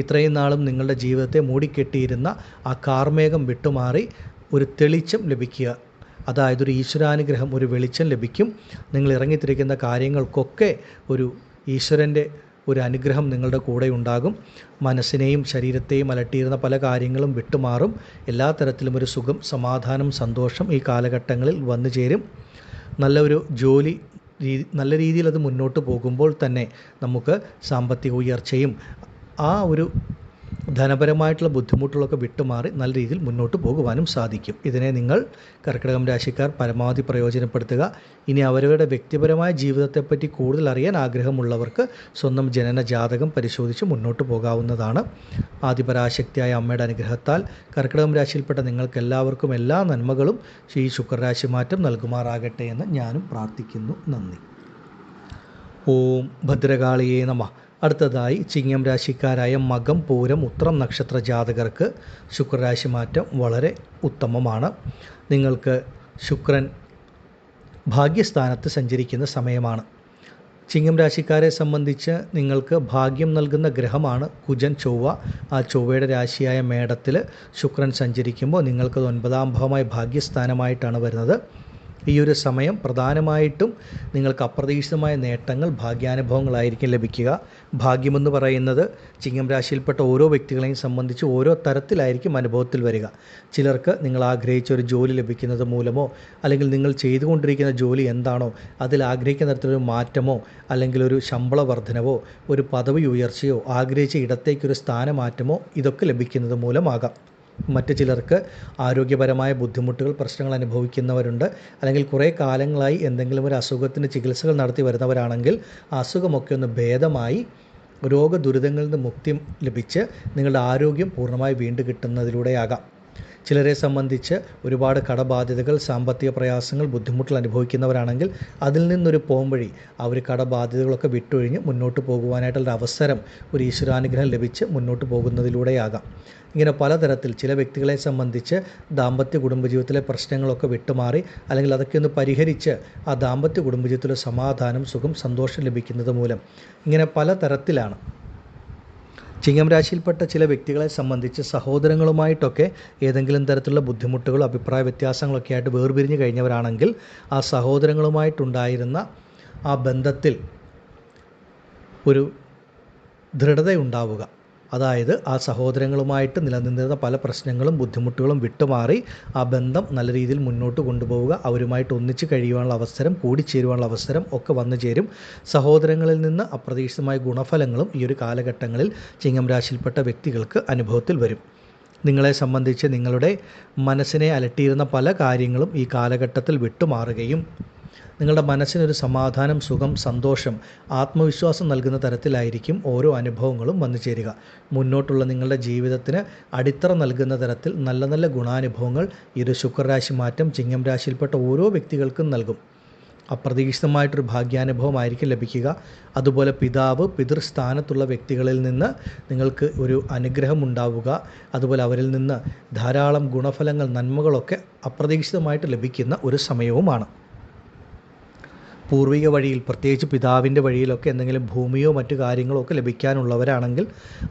ഇത്രയും നാളും നിങ്ങളുടെ ജീവിതത്തെ മൂടിക്കെട്ടിയിരുന്ന ആ കാർമേഘം വിട്ടുമാറി ഒരു തെളിച്ചം ലഭിക്കുക. അതായത് ഒരു ഈശ്വരാനുഗ്രഹം, ഒരു വെളിച്ചം ലഭിക്കും. നിങ്ങൾ ഇറങ്ങിത്തിരിക്കുന്ന കാര്യങ്ങൾക്കൊക്കെ ഒരു ഈശ്വരൻ്റെ ഒരു അനുഗ്രഹം നിങ്ങളുടെ കൂടെ ഉണ്ടാകും. മനസ്സിനെയും ശരീരത്തെയും അലട്ടിയിരുന്ന പല കാര്യങ്ങളും വിട്ടുമാറും. എല്ലാ തരത്തിലും ഒരു സുഖം, സമാധാനം, സന്തോഷം ഈ കാലഘട്ടങ്ങളിൽ വന്നു ചേരും. നല്ലൊരു ജോലി നല്ല രീതിയിൽ അത് മുന്നോട്ട് പോകുമ്പോൾ തന്നെ നമുക്ക് സാമ്പത്തിക ഉയർച്ചയും ആ ഒരു ധനപരമായിട്ടുള്ള ബുദ്ധിമുട്ടുകളൊക്കെ വിട്ടുമാറി നല്ല രീതിയിൽ മുന്നോട്ട് പോകുവാനും സാധിക്കും. ഇതിനെ നിങ്ങൾ കർക്കിടകം രാശിക്കാർ പരമാവധി പ്രയോജനപ്പെടുത്തുക. ഇനി അവരവരുടെ വ്യക്തിപരമായ ജീവിതത്തെപ്പറ്റി കൂടുതൽ അറിയാൻ ആഗ്രഹമുള്ളവർക്ക് സ്വന്തം ജനന ജാതകം പരിശോധിച്ച് മുന്നോട്ട് പോകാവുന്നതാണ്. ആദിപരാശക്തിയായ അമ്മയുടെ അനുഗ്രഹത്താൽ കർക്കിടകം രാശിയിൽപ്പെട്ട നിങ്ങൾക്ക് എല്ലാവർക്കും എല്ലാ നന്മകളും ഈ ശുക്രരാശി മാറ്റം നൽകുമാറാകട്ടെ എന്ന് ഞാനും പ്രാർത്ഥിക്കുന്നു. നന്ദി. ഓം ഭദ്രകാളിയേ നമഃ. അടുത്തതായി ചിങ്ങം രാശിക്കാരായ മകം, പൂരം, ഉത്രം നക്ഷത്ര ജാതകർക്ക് ശുക്രരാശി മാറ്റം വളരെ ഉത്തമമാണ്. നിങ്ങൾക്ക് ശുക്രൻ ഭാഗ്യസ്ഥാനത്ത് സഞ്ചരിക്കുന്ന സമയമാണ്. ചിങ്ങം രാശിക്കാരെ സംബന്ധിച്ച് നിങ്ങൾക്ക് ഭാഗ്യം നൽകുന്ന ഗ്രഹമാണ് കുജൻ, ചൊവ്വ. ആ ചൊവ്വയുടെ രാശിയായ മേടത്തിൽ ശുക്രൻ സഞ്ചരിക്കുമ്പോൾ നിങ്ങൾക്കത് 9ാം ഭാവമായ ഭാഗ്യസ്ഥാനമായിട്ടാണ് വരുന്നത്. ഈ ഒരു സമയം പ്രധാനമായിട്ടും നിങ്ങൾക്ക് അപ്രതീക്ഷിതമായ നേട്ടങ്ങൾ, ഭാഗ്യാനുഭവങ്ങളായിരിക്കും ലഭിക്കുക. ഭാഗ്യമെന്ന് പറയുന്നത് ചിങ്ങം രാശിയിൽപ്പെട്ട ഓരോ വ്യക്തികളെയും സംബന്ധിച്ച് ഓരോ തരത്തിലായിരിക്കും അനുഭവത്തിൽ വരിക. ചിലർക്ക് നിങ്ങൾ ആഗ്രഹിച്ച ഒരു ജോലി ലഭിക്കുന്നത് മൂലമോ, അല്ലെങ്കിൽ നിങ്ങൾ ചെയ്തുകൊണ്ടിരിക്കുന്ന ജോലി എന്താണോ അതിൽ ആഗ്രഹിക്കുന്ന തരത്തിലൊരു മാറ്റമോ, അല്ലെങ്കിൽ ഒരു ശമ്പള വർധനവോ, ഒരു പദവി ഉയർച്ചയോ, ആഗ്രഹിച്ച ഇടത്തേക്കൊരു സ്ഥാനമാറ്റമോ ഇതൊക്കെ ലഭിക്കുന്നത് മൂലമാകാം. മറ്റ് ചിലർക്ക് ആരോഗ്യപരമായ ബുദ്ധിമുട്ടുകൾ, പ്രശ്നങ്ങൾ അനുഭവിക്കുന്നവരുണ്ട്. അല്ലെങ്കിൽ കുറേ കാലങ്ങളായി എന്തെങ്കിലും ഒരു അസുഖത്തിന് ചികിത്സകൾ നടത്തി വരുന്നവരാണെങ്കിൽ ആ അസുഖമൊക്കെ ഒന്ന് ഭേദമായി രോഗദുരിതങ്ങളിൽ നിന്ന് മുക്തി ലഭിച്ച് നിങ്ങളുടെ ആരോഗ്യം പൂർണ്ണമായി വീണ്ടും കിട്ടുന്നതിലൂടെയാകാം. ചിലരെ സംബന്ധിച്ച് ഒരുപാട് കടബാധ്യതകൾ, സാമ്പത്തിക പ്രയാസങ്ങൾ, ബുദ്ധിമുട്ടുകൾ അനുഭവിക്കുന്നവരാണെങ്കിൽ അതിൽ നിന്നൊരു പോംവഴി, അവർ കടബാധ്യതകളൊക്കെ വിട്ടൊഴിഞ്ഞ് മുന്നോട്ട് പോകുവാനായിട്ടുള്ള അവസരം, ഒരു ഈശ്വരാനുഗ്രഹം ലഭിച്ച് മുന്നോട്ട് പോകുന്നതിലൂടെയാകാം. ഇങ്ങനെ പലതരത്തിൽ ചില വ്യക്തികളെ സംബന്ധിച്ച് ദാമ്പത്യ കുടുംബജീവിതത്തിലെ പ്രശ്നങ്ങളൊക്കെ വിട്ടുമാറി, അല്ലെങ്കിൽ അതൊക്കെ ഒന്ന് പരിഹരിച്ച് ആ ദാമ്പത്യ കുടുംബജീവിതത്തിലെ സമാധാനം, സുഖം, സന്തോഷം ലഭിക്കുന്നത് മൂലം ഇങ്ങനെ പലതരത്തിലാണ്. ചിങ്ങം രാശിയിൽപ്പെട്ട ചില വ്യക്തികളെ സംബന്ധിച്ച് സഹോദരങ്ങളുമായിട്ടൊക്കെ ഏതെങ്കിലും തരത്തിലുള്ള ബുദ്ധിമുട്ടുകളോ അഭിപ്രായ വ്യത്യാസങ്ങളൊക്കെ ആയിട്ട് വേർപിരിഞ്ഞ് കഴിഞ്ഞവരാണെങ്കിൽ ആ സഹോദരങ്ങളുമായിട്ടുണ്ടായിരുന്ന ആ ബന്ധത്തിൽ ഒരു ദൃഢതയുണ്ടാവുക. അതായത് ആ സഹോദരങ്ങളുമായിട്ട് നിലനിന്നിരുന്ന പല പ്രശ്നങ്ങളും ബുദ്ധിമുട്ടുകളും വിട്ടുമാറി ആ ബന്ധം നല്ല രീതിയിൽ മുന്നോട്ട് കൊണ്ടുപോവുക, അവരുമായിട്ട് ഒന്നിച്ച് കഴിയുവാനുള്ള അവസരം, കൂടിച്ചേരുവാനുള്ള അവസരം ഒക്കെ വന്നു ചേരും. സഹോദരങ്ങളിൽ നിന്ന് അപ്രതീക്ഷിതമായ ഗുണഫലങ്ങളും ഈ ഒരു കാലഘട്ടങ്ങളിൽ ചിങ്ങം രാശിയിൽപ്പെട്ട വ്യക്തികൾക്ക് അനുഭവത്തിൽ വരും. നിങ്ങളെ സംബന്ധിച്ച് നിങ്ങളുടെ മനസ്സിനെ അലട്ടിയിരുന്ന പല കാര്യങ്ങളും ഈ കാലഘട്ടത്തിൽ വിട്ടുമാറുകയും നിങ്ങളുടെ മനസ്സിനൊരു സമാധാനം, സുഖം, സന്തോഷം, ആത്മവിശ്വാസം നൽകുന്ന തരത്തിലായിരിക്കും ഓരോ അനുഭവങ്ങളും വന്നു ചേരുക. മുന്നോട്ടുള്ള നിങ്ങളുടെ ജീവിതത്തിന് അടിത്തറ നൽകുന്ന തരത്തിൽ നല്ല നല്ല ഗുണാനുഭവങ്ങൾ ഈ ഒരു ശുക്രരാശി മാറ്റം ചിങ്ങം രാശിയിൽപ്പെട്ട ഓരോ വ്യക്തികൾക്കും നൽകും. അപ്രതീക്ഷിതമായിട്ടൊരു ഭാഗ്യാനുഭവമായിരിക്കും ലഭിക്കുക. അതുപോലെ പിതാവ്, പിതൃസ്ഥാനത്തുള്ള വ്യക്തികളിൽ നിന്ന് നിങ്ങൾക്ക് ഒരു അനുഗ്രഹം ഉണ്ടാവുക. അതുപോലെ അവരിൽ നിന്ന് ധാരാളം ഗുണഫലങ്ങൾ, നന്മകളൊക്കെ അപ്രതീക്ഷിതമായിട്ട് ലഭിക്കുന്ന ഒരു സമയവുമാണ്. പൂർവിക വഴിയിൽ, പ്രത്യേകിച്ച് പിതാവിൻ്റെ വഴിയിലൊക്കെ എന്തെങ്കിലും ഭൂമിയോ മറ്റു കാര്യങ്ങളോ ഒക്കെ ലഭിക്കാനുള്ളവരാണെങ്കിൽ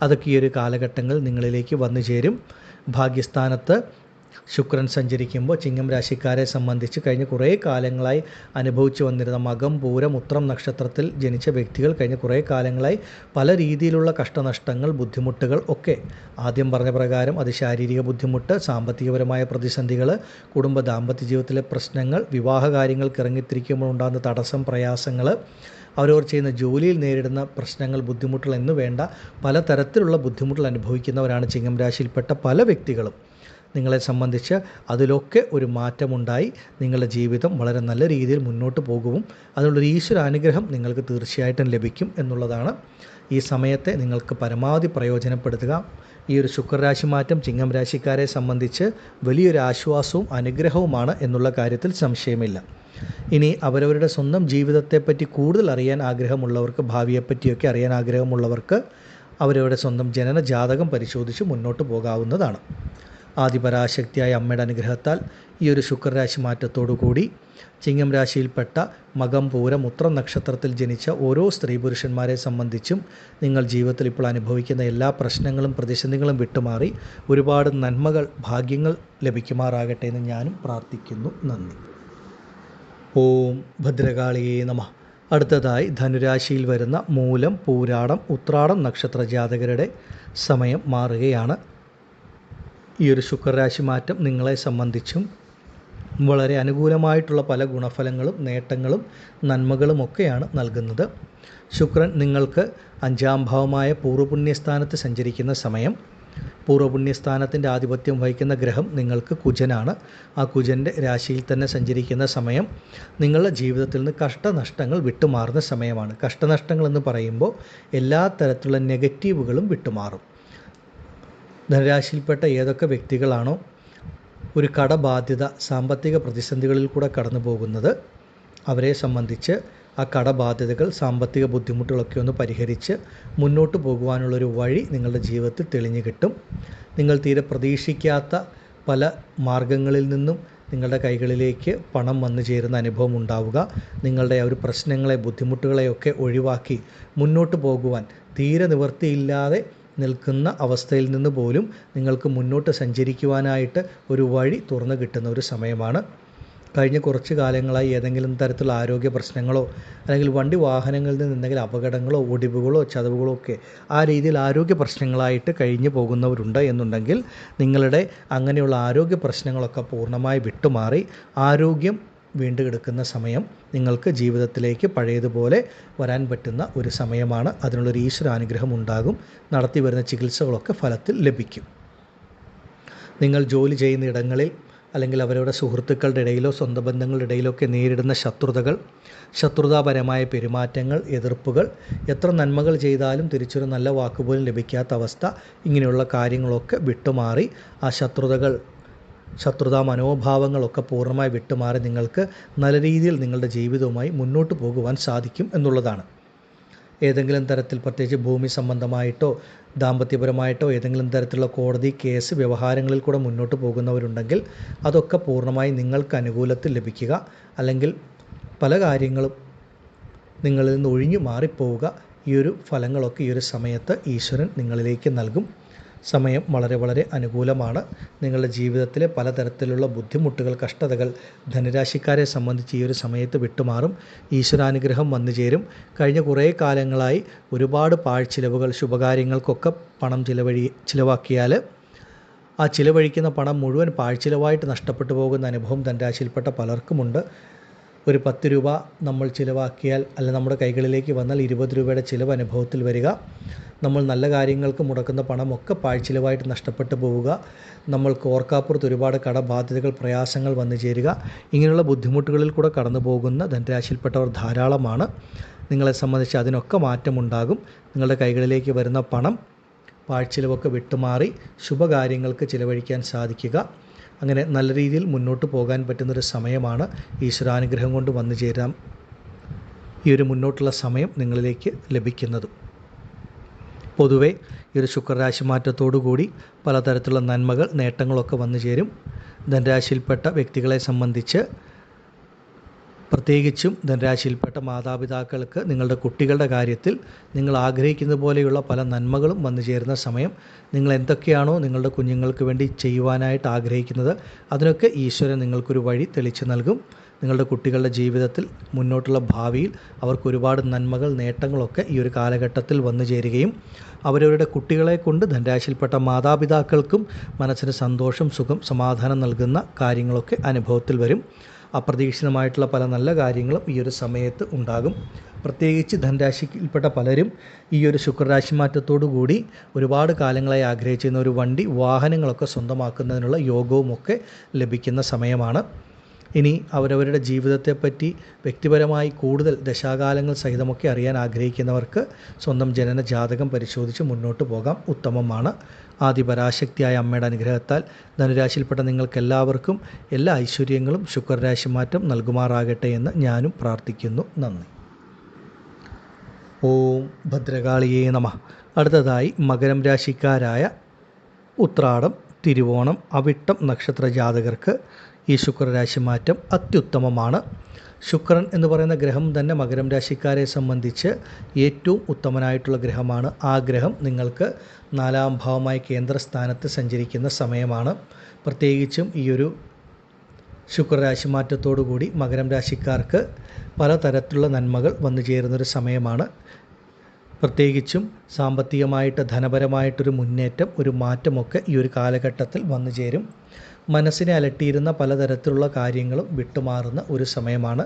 അതൊക്കെ ഈ ഒരു കാലഘട്ടങ്ങൾ നിങ്ങളിലേക്ക് വന്നു ചേരും. ഭാഗ്യസ്ഥാനത്ത് ശുക്രൻ സഞ്ചരിക്കുമ്പോൾ ചിങ്ങം രാശിക്കാരെ സംബന്ധിച്ച് കഴിഞ്ഞ കുറേ കാലങ്ങളായി അനുഭവിച്ചു വന്നിരുന്ന മകം, പൂരം, ഉത്രം നക്ഷത്രത്തിൽ ജനിച്ച വ്യക്തികൾ കഴിഞ്ഞ കുറേ കാലങ്ങളായി പല രീതിയിലുള്ള കഷ്ടനഷ്ടങ്ങൾ, ബുദ്ധിമുട്ടുകൾ ഒക്കെ, ആദ്യം പറഞ്ഞ പ്രകാരം അത് ശാരീരിക ബുദ്ധിമുട്ട്, സാമ്പത്തികപരമായ പ്രതിസന്ധികൾ, ദാമ്പത്യ ജീവിതത്തിലെ പ്രശ്നങ്ങൾ, വിവാഹ കാര്യങ്ങൾക്ക് ഇറങ്ങിത്തിരിക്കുമ്പോൾ ഉണ്ടാകുന്ന തടസ്സം, പ്രയാസങ്ങൾ, അവരവർ ചെയ്യുന്ന ജോലിയിൽ നേരിടുന്ന പ്രശ്നങ്ങൾ, ബുദ്ധിമുട്ടുകൾ എന്ന് വേണ്ട പലതരത്തിലുള്ള ബുദ്ധിമുട്ടുകൾ അനുഭവിക്കുന്നവരാണ് ചിങ്ങം രാശിയിൽപ്പെട്ട പല വ്യക്തികളും. നിങ്ങളെ സംബന്ധിച്ച് അതിലൊക്കെ ഒരു മാറ്റമുണ്ടായി നിങ്ങളുടെ ജീവിതം വളരെ നല്ല രീതിയിൽ മുന്നോട്ട് പോകും. അതിനുള്ളൊരു ഈശ്വരാനുഗ്രഹം നിങ്ങൾക്ക് തീർച്ചയായിട്ടും ലഭിക്കും എന്നുള്ളതാണ്. ഈ സമയത്തെ നിങ്ങൾക്ക് പരമാവധി പ്രയോജനപ്പെടുത്തുക. ഈ ഒരു ശുക്രരാശി മാറ്റം ചിങ്ങം രാശിക്കാരെ സംബന്ധിച്ച് വലിയൊരു ആശ്വാസവും അനുഗ്രഹവുമാണ് എന്നുള്ള കാര്യത്തിൽ സംശയമില്ല. ഇനി അവരവരുടെ സ്വന്തം ജീവിതത്തെപ്പറ്റി കൂടുതൽ അറിയാൻ ആഗ്രഹമുള്ളവർക്ക്, ഭാവിയെപ്പറ്റിയൊക്കെ അറിയാൻ ആഗ്രഹമുള്ളവർക്ക് അവരവരുടെ സ്വന്തം ജനന ജാതകം പരിശോധിച്ച് മുന്നോട്ട് പോകാവുന്നതാണ്. ആദിപരാശക്തിയായ അമ്മയുടെ അനുഗ്രഹത്താൽ ഈ ഒരു ശുക്രരാശി മാറ്റത്തോടുകൂടി ചിങ്ങം രാശിയിൽപ്പെട്ട മകം, പൂരം, ഉത്രം നക്ഷത്രത്തിൽ ജനിച്ച ഓരോ സ്ത്രീ പുരുഷന്മാരെ സംബന്ധിച്ചും നിങ്ങൾ ജീവിതത്തിൽ ഇപ്പോൾ അനുഭവിക്കുന്ന എല്ലാ പ്രശ്നങ്ങളും പ്രതിസന്ധികളും വിട്ടുമാറി ഒരുപാട് നന്മകൾ, ഭാഗ്യങ്ങൾ ലഭിക്കുമാറാകട്ടെ എന്ന് ഞാനും പ്രാർത്ഥിക്കുന്നു. നന്ദി. ഓം ഭദ്രകാളിയേ നമഃ. അടുത്തതായി ധനുരാശിയിൽ വരുന്ന മൂലം, പൂരാടം, ഉത്രാടം നക്ഷത്ര ജാതകരുടെ സമയം മാറുകയാണ്. ഈ ഒരു ശുക്രരാശി മാറ്റം നിങ്ങളെ സംബന്ധിച്ചും വളരെ അനുകൂലമായിട്ടുള്ള പല ഗുണഫലങ്ങളും നേട്ടങ്ങളും നന്മകളും ഒക്കെയാണ് നൽകുന്നത്. ശുക്രൻ നിങ്ങൾക്ക് 5ാം ഭാവമായ പൂർവ്വപുണ്യസ്ഥാനത്ത് സഞ്ചരിക്കുന്ന സമയം. പൂർവ്വപുണ്യസ്ഥാനത്തിൻ്റെ ആധിപത്യം വഹിക്കുന്ന ഗ്രഹം നിങ്ങൾക്ക് കുജനാണ്. ആ കുജൻ്റെ രാശിയിൽ തന്നെ സഞ്ചരിക്കുന്ന സമയം നിങ്ങളുടെ ജീവിതത്തിൽ നിന്ന് കഷ്ടനഷ്ടങ്ങൾ വിട്ടുമാറുന്ന സമയമാണ്. കഷ്ടനഷ്ടങ്ങൾ എന്ന് പറയുമ്പോൾ എല്ലാ തരത്തിലുള്ള നെഗറ്റീവുകളും വിട്ടുമാറും. ധനരാശിയിൽപ്പെട്ട ഏതൊക്കെ വ്യക്തികളാണോ ഒരു കടബാധ്യത, സാമ്പത്തിക പ്രതിസന്ധികളിൽ കൂടെ കടന്നു പോകുന്നത്, അവരെ സംബന്ധിച്ച് ആ കടബാധ്യതകൾ, സാമ്പത്തിക ബുദ്ധിമുട്ടുകളൊക്കെ ഒന്ന് പരിഹരിച്ച് മുന്നോട്ട് പോകുവാനുള്ളൊരു വഴി നിങ്ങളുടെ ജീവിതത്തിൽ തെളിഞ്ഞു കിട്ടും. നിങ്ങൾ തീരെ പ്രതീക്ഷിക്കാത്ത പല മാർഗങ്ങളിൽ നിന്നും നിങ്ങളുടെ കൈകളിലേക്ക് പണം വന്നു ചേരുന്ന അനുഭവം ഉണ്ടാവുക. നിങ്ങളുടെ ഒരു പ്രശ്നങ്ങളെ, ബുദ്ധിമുട്ടുകളെയൊക്കെ ഒഴിവാക്കി മുന്നോട്ട് പോകുവാൻ തീരെ നിവൃത്തിയില്ലാതെ നിൽക്കുന്ന അവസ്ഥയിൽ നിന്ന് പോലും നിങ്ങൾക്ക് മുന്നോട്ട് സഞ്ചരിക്കുവാനായിട്ട് ഒരു വഴി തുറന്നു കിട്ടുന്ന ഒരു സമയമാണ്. കഴിഞ്ഞ കുറച്ച് കാലങ്ങളായി ഏതെങ്കിലും തരത്തിലുള്ള ആരോഗ്യ പ്രശ്നങ്ങളോ അല്ലെങ്കിൽ വണ്ടി വാഹനങ്ങളിൽ നിന്ന് എന്തെങ്കിലും അപകടങ്ങളോ ഒടിവുകളോ ചതവുകളോ ഒക്കെ ആ രീതിയിൽ ആരോഗ്യ പ്രശ്നങ്ങളായിട്ട് കഴിഞ്ഞു പോകുന്നവരുണ്ട് എന്നുണ്ടെങ്കിൽ നിങ്ങളുടെ അങ്ങനെയുള്ള ആരോഗ്യ പ്രശ്നങ്ങളൊക്കെ പൂർണ്ണമായി വിട്ടുമാറി ആരോഗ്യം വീണ്ടുകിടക്കുന്ന സമയം നിങ്ങൾക്ക് ജീവിതത്തിലേക്ക് പഴയതുപോലെ വരാൻ പറ്റുന്ന ഒരു സമയമാണ്. അതിനുള്ളൊരു ഈശ്വരാനുഗ്രഹം ഉണ്ടാകും. നടത്തി വരുന്ന ചികിത്സകളൊക്കെ ഫലത്തിൽ ലഭിക്കും. നിങ്ങൾ ജോലി ചെയ്യുന്ന ഇടങ്ങളിൽ അല്ലെങ്കിൽ അവരുടെ സുഹൃത്തുക്കളുടെ ഇടയിലോ സ്വന്തം ബന്ധങ്ങളുടെ ഇടയിലോ ഒക്കെ നേരിടുന്ന ശത്രുതകൾ, ശത്രുതാപരമായ പെരുമാറ്റങ്ങൾ, എതിർപ്പുകൾ, എത്ര നന്മകൾ ചെയ്താലും തിരിച്ചൊരു നല്ല വാക്കുപോലും ലഭിക്കാത്ത അവസ്ഥ, ഇങ്ങനെയുള്ള കാര്യങ്ങളൊക്കെ വിട്ടുമാറി ആ ശത്രുതാ മനോഭാവങ്ങളൊക്കെ പൂർണ്ണമായി വിട്ടുമാറി നിങ്ങൾക്ക് നല്ല രീതിയിൽ നിങ്ങളുടെ ജീവിതവുമായി മുന്നോട്ട് പോകുവാൻ സാധിക്കും എന്നുള്ളതാണ്. ഏതെങ്കിലും തരത്തിൽ പ്രത്യേകിച്ച് ഭൂമി സംബന്ധമായിട്ടോ ദാമ്പത്യപരമായിട്ടോ ഏതെങ്കിലും തരത്തിലുള്ള കോടതി കേസ് വ്യവഹാരങ്ങളിൽ കൂടെ മുന്നോട്ട് പോകുന്നവരുണ്ടെങ്കിൽ അതൊക്കെ പൂർണ്ണമായി നിങ്ങൾക്ക് അനുകൂലത്തിൽ ലഭിക്കുക. അല്ലെങ്കിൽ പല കാര്യങ്ങളും നിങ്ങളിൽ നിന്ന് ഒഴിഞ്ഞു മാറിപ്പോവുക. ഈ ഒരു ഫലങ്ങളൊക്കെ ഈ ഒരു സമയത്ത് ഈശ്വരൻ നിങ്ങളിലേക്ക് നൽകും. സമയം വളരെ വളരെ അനുകൂലമാണ്. നിങ്ങളുടെ ജീവിതത്തിലെ പലതരത്തിലുള്ള ബുദ്ധിമുട്ടുകൾ, കഷ്ടതകൾ ധനുരാശിക്കാരെ സംബന്ധിച്ച് ഈ ഒരു സമയത്ത് വിട്ടുമാറും. ഈശ്വരാനുഗ്രഹം വന്നു ചേരും. കഴിഞ്ഞ കുറേ കാലങ്ങളായി ഒരുപാട് പാഴ്ചിലവുകൾ, ശുഭകാര്യങ്ങൾക്കൊക്കെ പണം ചിലവാക്കിയാൽ ആ ചിലവഴിക്കുന്ന പണം മുഴുവൻ പാഴ്ചിലവായിട്ട് നഷ്ടപ്പെട്ടു പോകുന്ന അനുഭവം ധനുരാശിയിൽപ്പെട്ട പലർക്കുമുണ്ട്. ഒരു 10 രൂപ നമ്മൾ ചിലവാക്കിയാൽ അല്ല നമ്മുടെ കൈകളിലേക്ക് വന്നാൽ 20 രൂപയുടെ ചിലവ് അനുഭവത്തിൽ വരിക. നമ്മൾ നല്ല കാര്യങ്ങൾക്ക് മുടക്കുന്ന പണമൊക്കെ പാഴ്ചിലവായിട്ട് നഷ്ടപ്പെട്ടു പോവുക. നമ്മൾക്ക് ഓർക്കാപ്പുറത്ത് ഒരുപാട് കടബാധ്യതകൾ, പ്രയാസങ്ങൾ വന്നു ചേരുക. ഇങ്ങനെയുള്ള ബുദ്ധിമുട്ടുകളിൽ കൂടെ കടന്നു പോകുന്ന ധനുരാശിയിൽപ്പെട്ടവർ ധാരാളമാണ്. നിങ്ങളെ സംബന്ധിച്ച് അതിനൊക്കെ മാറ്റമുണ്ടാകും. നിങ്ങളുടെ കൈകളിലേക്ക് വരുന്ന പണം പാഴ്ചിലവൊക്കെ വിട്ടുമാറി ശുഭകാര്യങ്ങൾക്ക് ചിലവഴിക്കാൻ സാധിക്കുക. അങ്ങനെ നല്ല രീതിയിൽ മുന്നോട്ട് പോകാൻ പറ്റുന്നൊരു സമയമാണ്. ഈശ്വരാനുഗ്രഹം കൊണ്ട് വന്നു ചേരാം ഈ ഒരു മുന്നോട്ടുള്ള സമയം നിങ്ങളിലേക്ക് ലഭിക്കുന്നതും. പൊതുവെ ഈ ഒരു ശുക്രരാശി മാറ്റത്തോടുകൂടി പലതരത്തിലുള്ള നന്മകൾ, നേട്ടങ്ങളൊക്കെ വന്നു ചേരും. ധനുരാശിയിൽപ്പെട്ട വ്യക്തികളെ സംബന്ധിച്ച് പ്രത്യേകിച്ചും ധനുരാശിയിൽപ്പെട്ട മാതാപിതാക്കൾക്ക് നിങ്ങളുടെ കുട്ടികളുടെ കാര്യത്തിൽ നിങ്ങൾ ആഗ്രഹിക്കുന്ന പോലെയുള്ള പല നന്മകളും വന്നു ചേരുന്ന സമയം. നിങ്ങൾ എന്തൊക്കെയാണോ നിങ്ങളുടെ കുഞ്ഞുങ്ങൾക്ക് വേണ്ടി ചെയ്യുവാനായിട്ട് ആഗ്രഹിക്കുന്നത് അതിനൊക്കെ ഈശ്വരൻ നിങ്ങൾക്കൊരു വഴി തെളിച്ചു നൽകും. നിങ്ങളുടെ കുട്ടികളുടെ ജീവിതത്തിൽ മുന്നോട്ടുള്ള ഭാവിയിൽ അവർക്ക് ഒരുപാട് നന്മകൾ, നേട്ടങ്ങളൊക്കെ ഈ ഒരു കാലഘട്ടത്തിൽ വന്നു ചേരുകയും അവരവരുടെ കുട്ടികളെ കൊണ്ട് ധനുരാശിയിൽപ്പെട്ട മാതാപിതാക്കൾക്കും മനസ്സിന് സന്തോഷം, സുഖം, സമാധാനം നൽകുന്ന കാര്യങ്ങളൊക്കെ അനുഭവത്തിൽ വരും. അപ്രതീക്ഷിതമായിട്ടുള്ള പല നല്ല കാര്യങ്ങളും ഈ ഒരു സമയത്ത് ഉണ്ടാകും. പ്രത്യേകിച്ച് ധനരാശിയിൽപ്പെട്ട പലരും ഈ ഒരു ശുക്രരാശി മാറ്റത്തോടു കൂടി ഒരുപാട് കാലങ്ങളായി ആഗ്രഹിച്ചിരുന്ന ഒരു വണ്ടി, വാഹനങ്ങളൊക്കെ സ്വന്തമാക്കുന്നതിനുള്ള യോഗവുമൊക്കെ ലഭിക്കുന്ന സമയമാണ്. ഇനി അവരവരുടെ ജീവിതത്തെപ്പറ്റി വ്യക്തിപരമായി കൂടുതൽ ദശാകാലങ്ങൾ സഹിതമൊക്കെ അറിയാൻ ആഗ്രഹിക്കുന്നവർക്ക് സ്വന്തം ജനന ജാതകം പരിശോധിച്ച് മുന്നോട്ട് പോകാം, ഉത്തമമാണ്. ആദിപരാശക്തിയായ അമ്മയുടെ അനുഗ്രഹത്താൽ ധനുരാശിയിൽപ്പെട്ട നിങ്ങൾക്കെല്ലാവർക്കും എല്ലാ ഐശ്വര്യങ്ങളും ശുക്രരാശി മാറ്റം നൽകുമാറാകട്ടെ എന്ന് ഞാനും പ്രാർത്ഥിക്കുന്നു. നന്ദി. ഓം ഭദ്രകാളിയേ നമഃ. അടുത്തതായി മകരം രാശിക്കാരായ ഉത്രാടം, തിരുവോണം, അവിട്ടം നക്ഷത്ര ജാതകർക്ക് ഈ ശുക്രരാശി മാറ്റം അത്യുത്തമമാണ്. ശുക്രൻ എന്ന് പറയുന്ന ഗ്രഹം തന്നെ മകരം രാശിക്കാരെ സംബന്ധിച്ച് ഏറ്റവും ഉത്തമനായിട്ടുള്ള ഗ്രഹമാണ്. ആ ഗ്രഹം നിങ്ങൾക്ക് 4-ാം ഭാവമായ കേന്ദ്രസ്ഥാനത്ത് സഞ്ചരിക്കുന്ന സമയമാണ്. പ്രത്യേകിച്ചും ഈ ഒരു ശുക്രരാശി മാറ്റത്തോടുകൂടി മകരം രാശിക്കാർക്ക് പലതരത്തിലുള്ള നന്മകൾ വന്നു ചേരുന്നൊരു സമയമാണ്. പ്രത്യേകിച്ചും സാമ്പത്തികമായിട്ട് ധനപരമായിട്ടൊരു മുന്നേറ്റം, ഒരു മാറ്റമൊക്കെ ഈ ഒരു കാലഘട്ടത്തിൽ വന്നു ചേരും. മനസ്സിനെ അലട്ടിയിരുന്ന പലതരത്തിലുള്ള കാര്യങ്ങളും വിട്ടുമാറുന്ന ഒരു സമയമാണ്.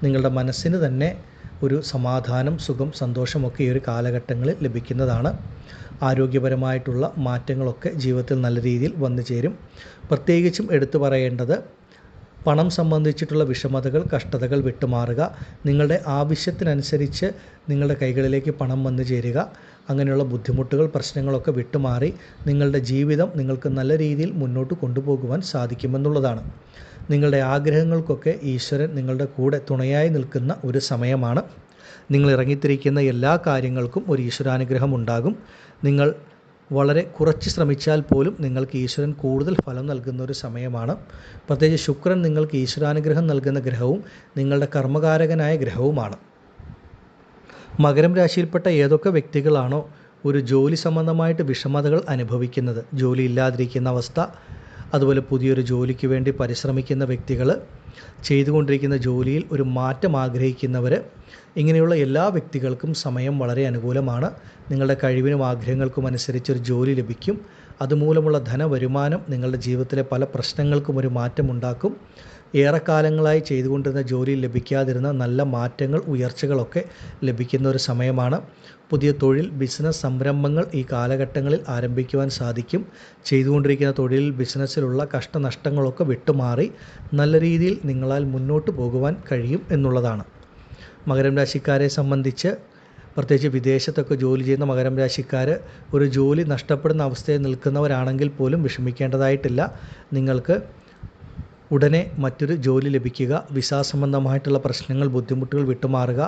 നിങ്ങളുടെ മനസ്സിന് തന്നെ ഒരു സമാധാനം, സുഖം, സന്തോഷമൊക്കെ ഈ ഒരു കാലഘട്ടങ്ങളിൽ ലഭിക്കുന്നതാണ്. ആരോഗ്യപരമായിട്ടുള്ള മാറ്റങ്ങളൊക്കെ ജീവിതത്തിൽ നല്ല രീതിയിൽ വന്നു ചേരും. പ്രത്യേകിച്ചും എടുത്തു പറയേണ്ടത് പണം സംബന്ധിച്ചിട്ടുള്ള വിഷമതകൾ, കഷ്ടതകൾ വിട്ടുമാറുക. നിങ്ങളുടെ ആവശ്യത്തിനനുസരിച്ച് നിങ്ങളുടെ കൈകളിലേക്ക് പണം വന്നു ചേരുക. അങ്ങനെയുള്ള ബുദ്ധിമുട്ടുകൾ, പ്രശ്നങ്ങളൊക്കെ വിട്ടുമാറി നിങ്ങളുടെ ജീവിതം നിങ്ങൾക്ക് നല്ല രീതിയിൽ മുന്നോട്ട് കൊണ്ടുപോകുവാൻ സാധിക്കുമെന്നുള്ളതാണ്. നിങ്ങളുടെ ആഗ്രഹങ്ങൾക്കൊക്കെ ഈശ്വരൻ നിങ്ങളുടെ കൂടെ തുണയായി നിൽക്കുന്ന ഒരു സമയമാണ്. നിങ്ങൾ ഇറങ്ങിത്തിരിക്കുന്ന എല്ലാ കാര്യങ്ങൾക്കും ഒരു ഈശ്വരാനുഗ്രഹം ഉണ്ടാകും. നിങ്ങൾ വളരെ കുറച്ച് ശ്രമിച്ചാൽ പോലും നിങ്ങൾക്ക് ഈശ്വരൻ കൂടുതൽ ഫലം നൽകുന്ന ഒരു സമയമാണ്. പ്രത്യേകിച്ച് ശുക്രൻ നിങ്ങൾക്ക് ഈശ്വരാനുഗ്രഹം നൽകുന്ന ഗ്രഹവും നിങ്ങളുടെ കർമ്മകാരകനായ ഗ്രഹവുമാണ്. മകരം രാശിയിൽപ്പെട്ട ഏതൊക്കെ വ്യക്തികളാണോ ഒരു ജോലി സംബന്ധമായിട്ട് വിഷമതകൾ അനുഭവിക്കുന്നത്, ജോലി ഇല്ലാതിരിക്കുന്ന അവസ്ഥ, അതുപോലെ പുതിയൊരു ജോലിക്ക് വേണ്ടി പരിശ്രമിക്കുന്ന വ്യക്തികൾ, ചെയ്തുകൊണ്ടിരിക്കുന്ന ജോലിയിൽ ഒരു മാറ്റം ആഗ്രഹിക്കുന്നവർ, ഇങ്ങനെയുള്ള എല്ലാ വ്യക്തികൾക്കും സമയം വളരെ അനുകൂലമാണ്. നിങ്ങളുടെ കഴിവിനും ആഗ്രഹങ്ങൾക്കും അനുസരിച്ചൊരു ജോലി ലഭിക്കും. അതുമൂലമുള്ള ധനവരുമാനം നിങ്ങളുടെ ജീവിതത്തിലെ പല പ്രശ്നങ്ങൾക്കും ഒരു മാറ്റമുണ്ടാക്കും. ഏറെക്കാലങ്ങളായി ചെയ്തുകൊണ്ടിരുന്ന ജോലിയിൽ ലഭിക്കാതിരുന്ന നല്ല മാറ്റങ്ങൾ, ഉയർച്ചകളൊക്കെ ലഭിക്കുന്ന ഒരു സമയമാണ്. പുതിയ തൊഴിൽ, ബിസിനസ് സംരംഭങ്ങൾ ഈ കാലഘട്ടങ്ങളിൽ ആരംഭിക്കുവാൻ സാധിക്കും. ചെയ്തുകൊണ്ടിരിക്കുന്ന തൊഴിൽ, ബിസിനസ്സിലുള്ള കഷ്ടനഷ്ടങ്ങളൊക്കെ വിട്ടുമാറി നല്ല രീതിയിൽ നിങ്ങളാൽ മുന്നോട്ട് പോകുവാൻ കഴിയും എന്നുള്ളതാണ്. മകരം രാശിക്കാരെ സംബന്ധിച്ച് പ്രത്യേകിച്ച് വിദേശത്തൊക്കെ ജോലി ചെയ്യുന്ന മകരം രാശിക്കാർ ഒരു ജോലി നഷ്ടപ്പെടുന്ന അവസ്ഥയിൽ നിൽക്കുന്നവരാണെങ്കിൽ പോലും വിഷമിക്കേണ്ടതായിട്ടില്ല. നിങ്ങൾക്ക് ഉടനെ മറ്റൊരു ജോലി ലഭിക്കുക, വിസ സംബന്ധമായിട്ടുള്ള പ്രശ്നങ്ങൾ, ബുദ്ധിമുട്ടുകൾ വിട്ടുമാറുക.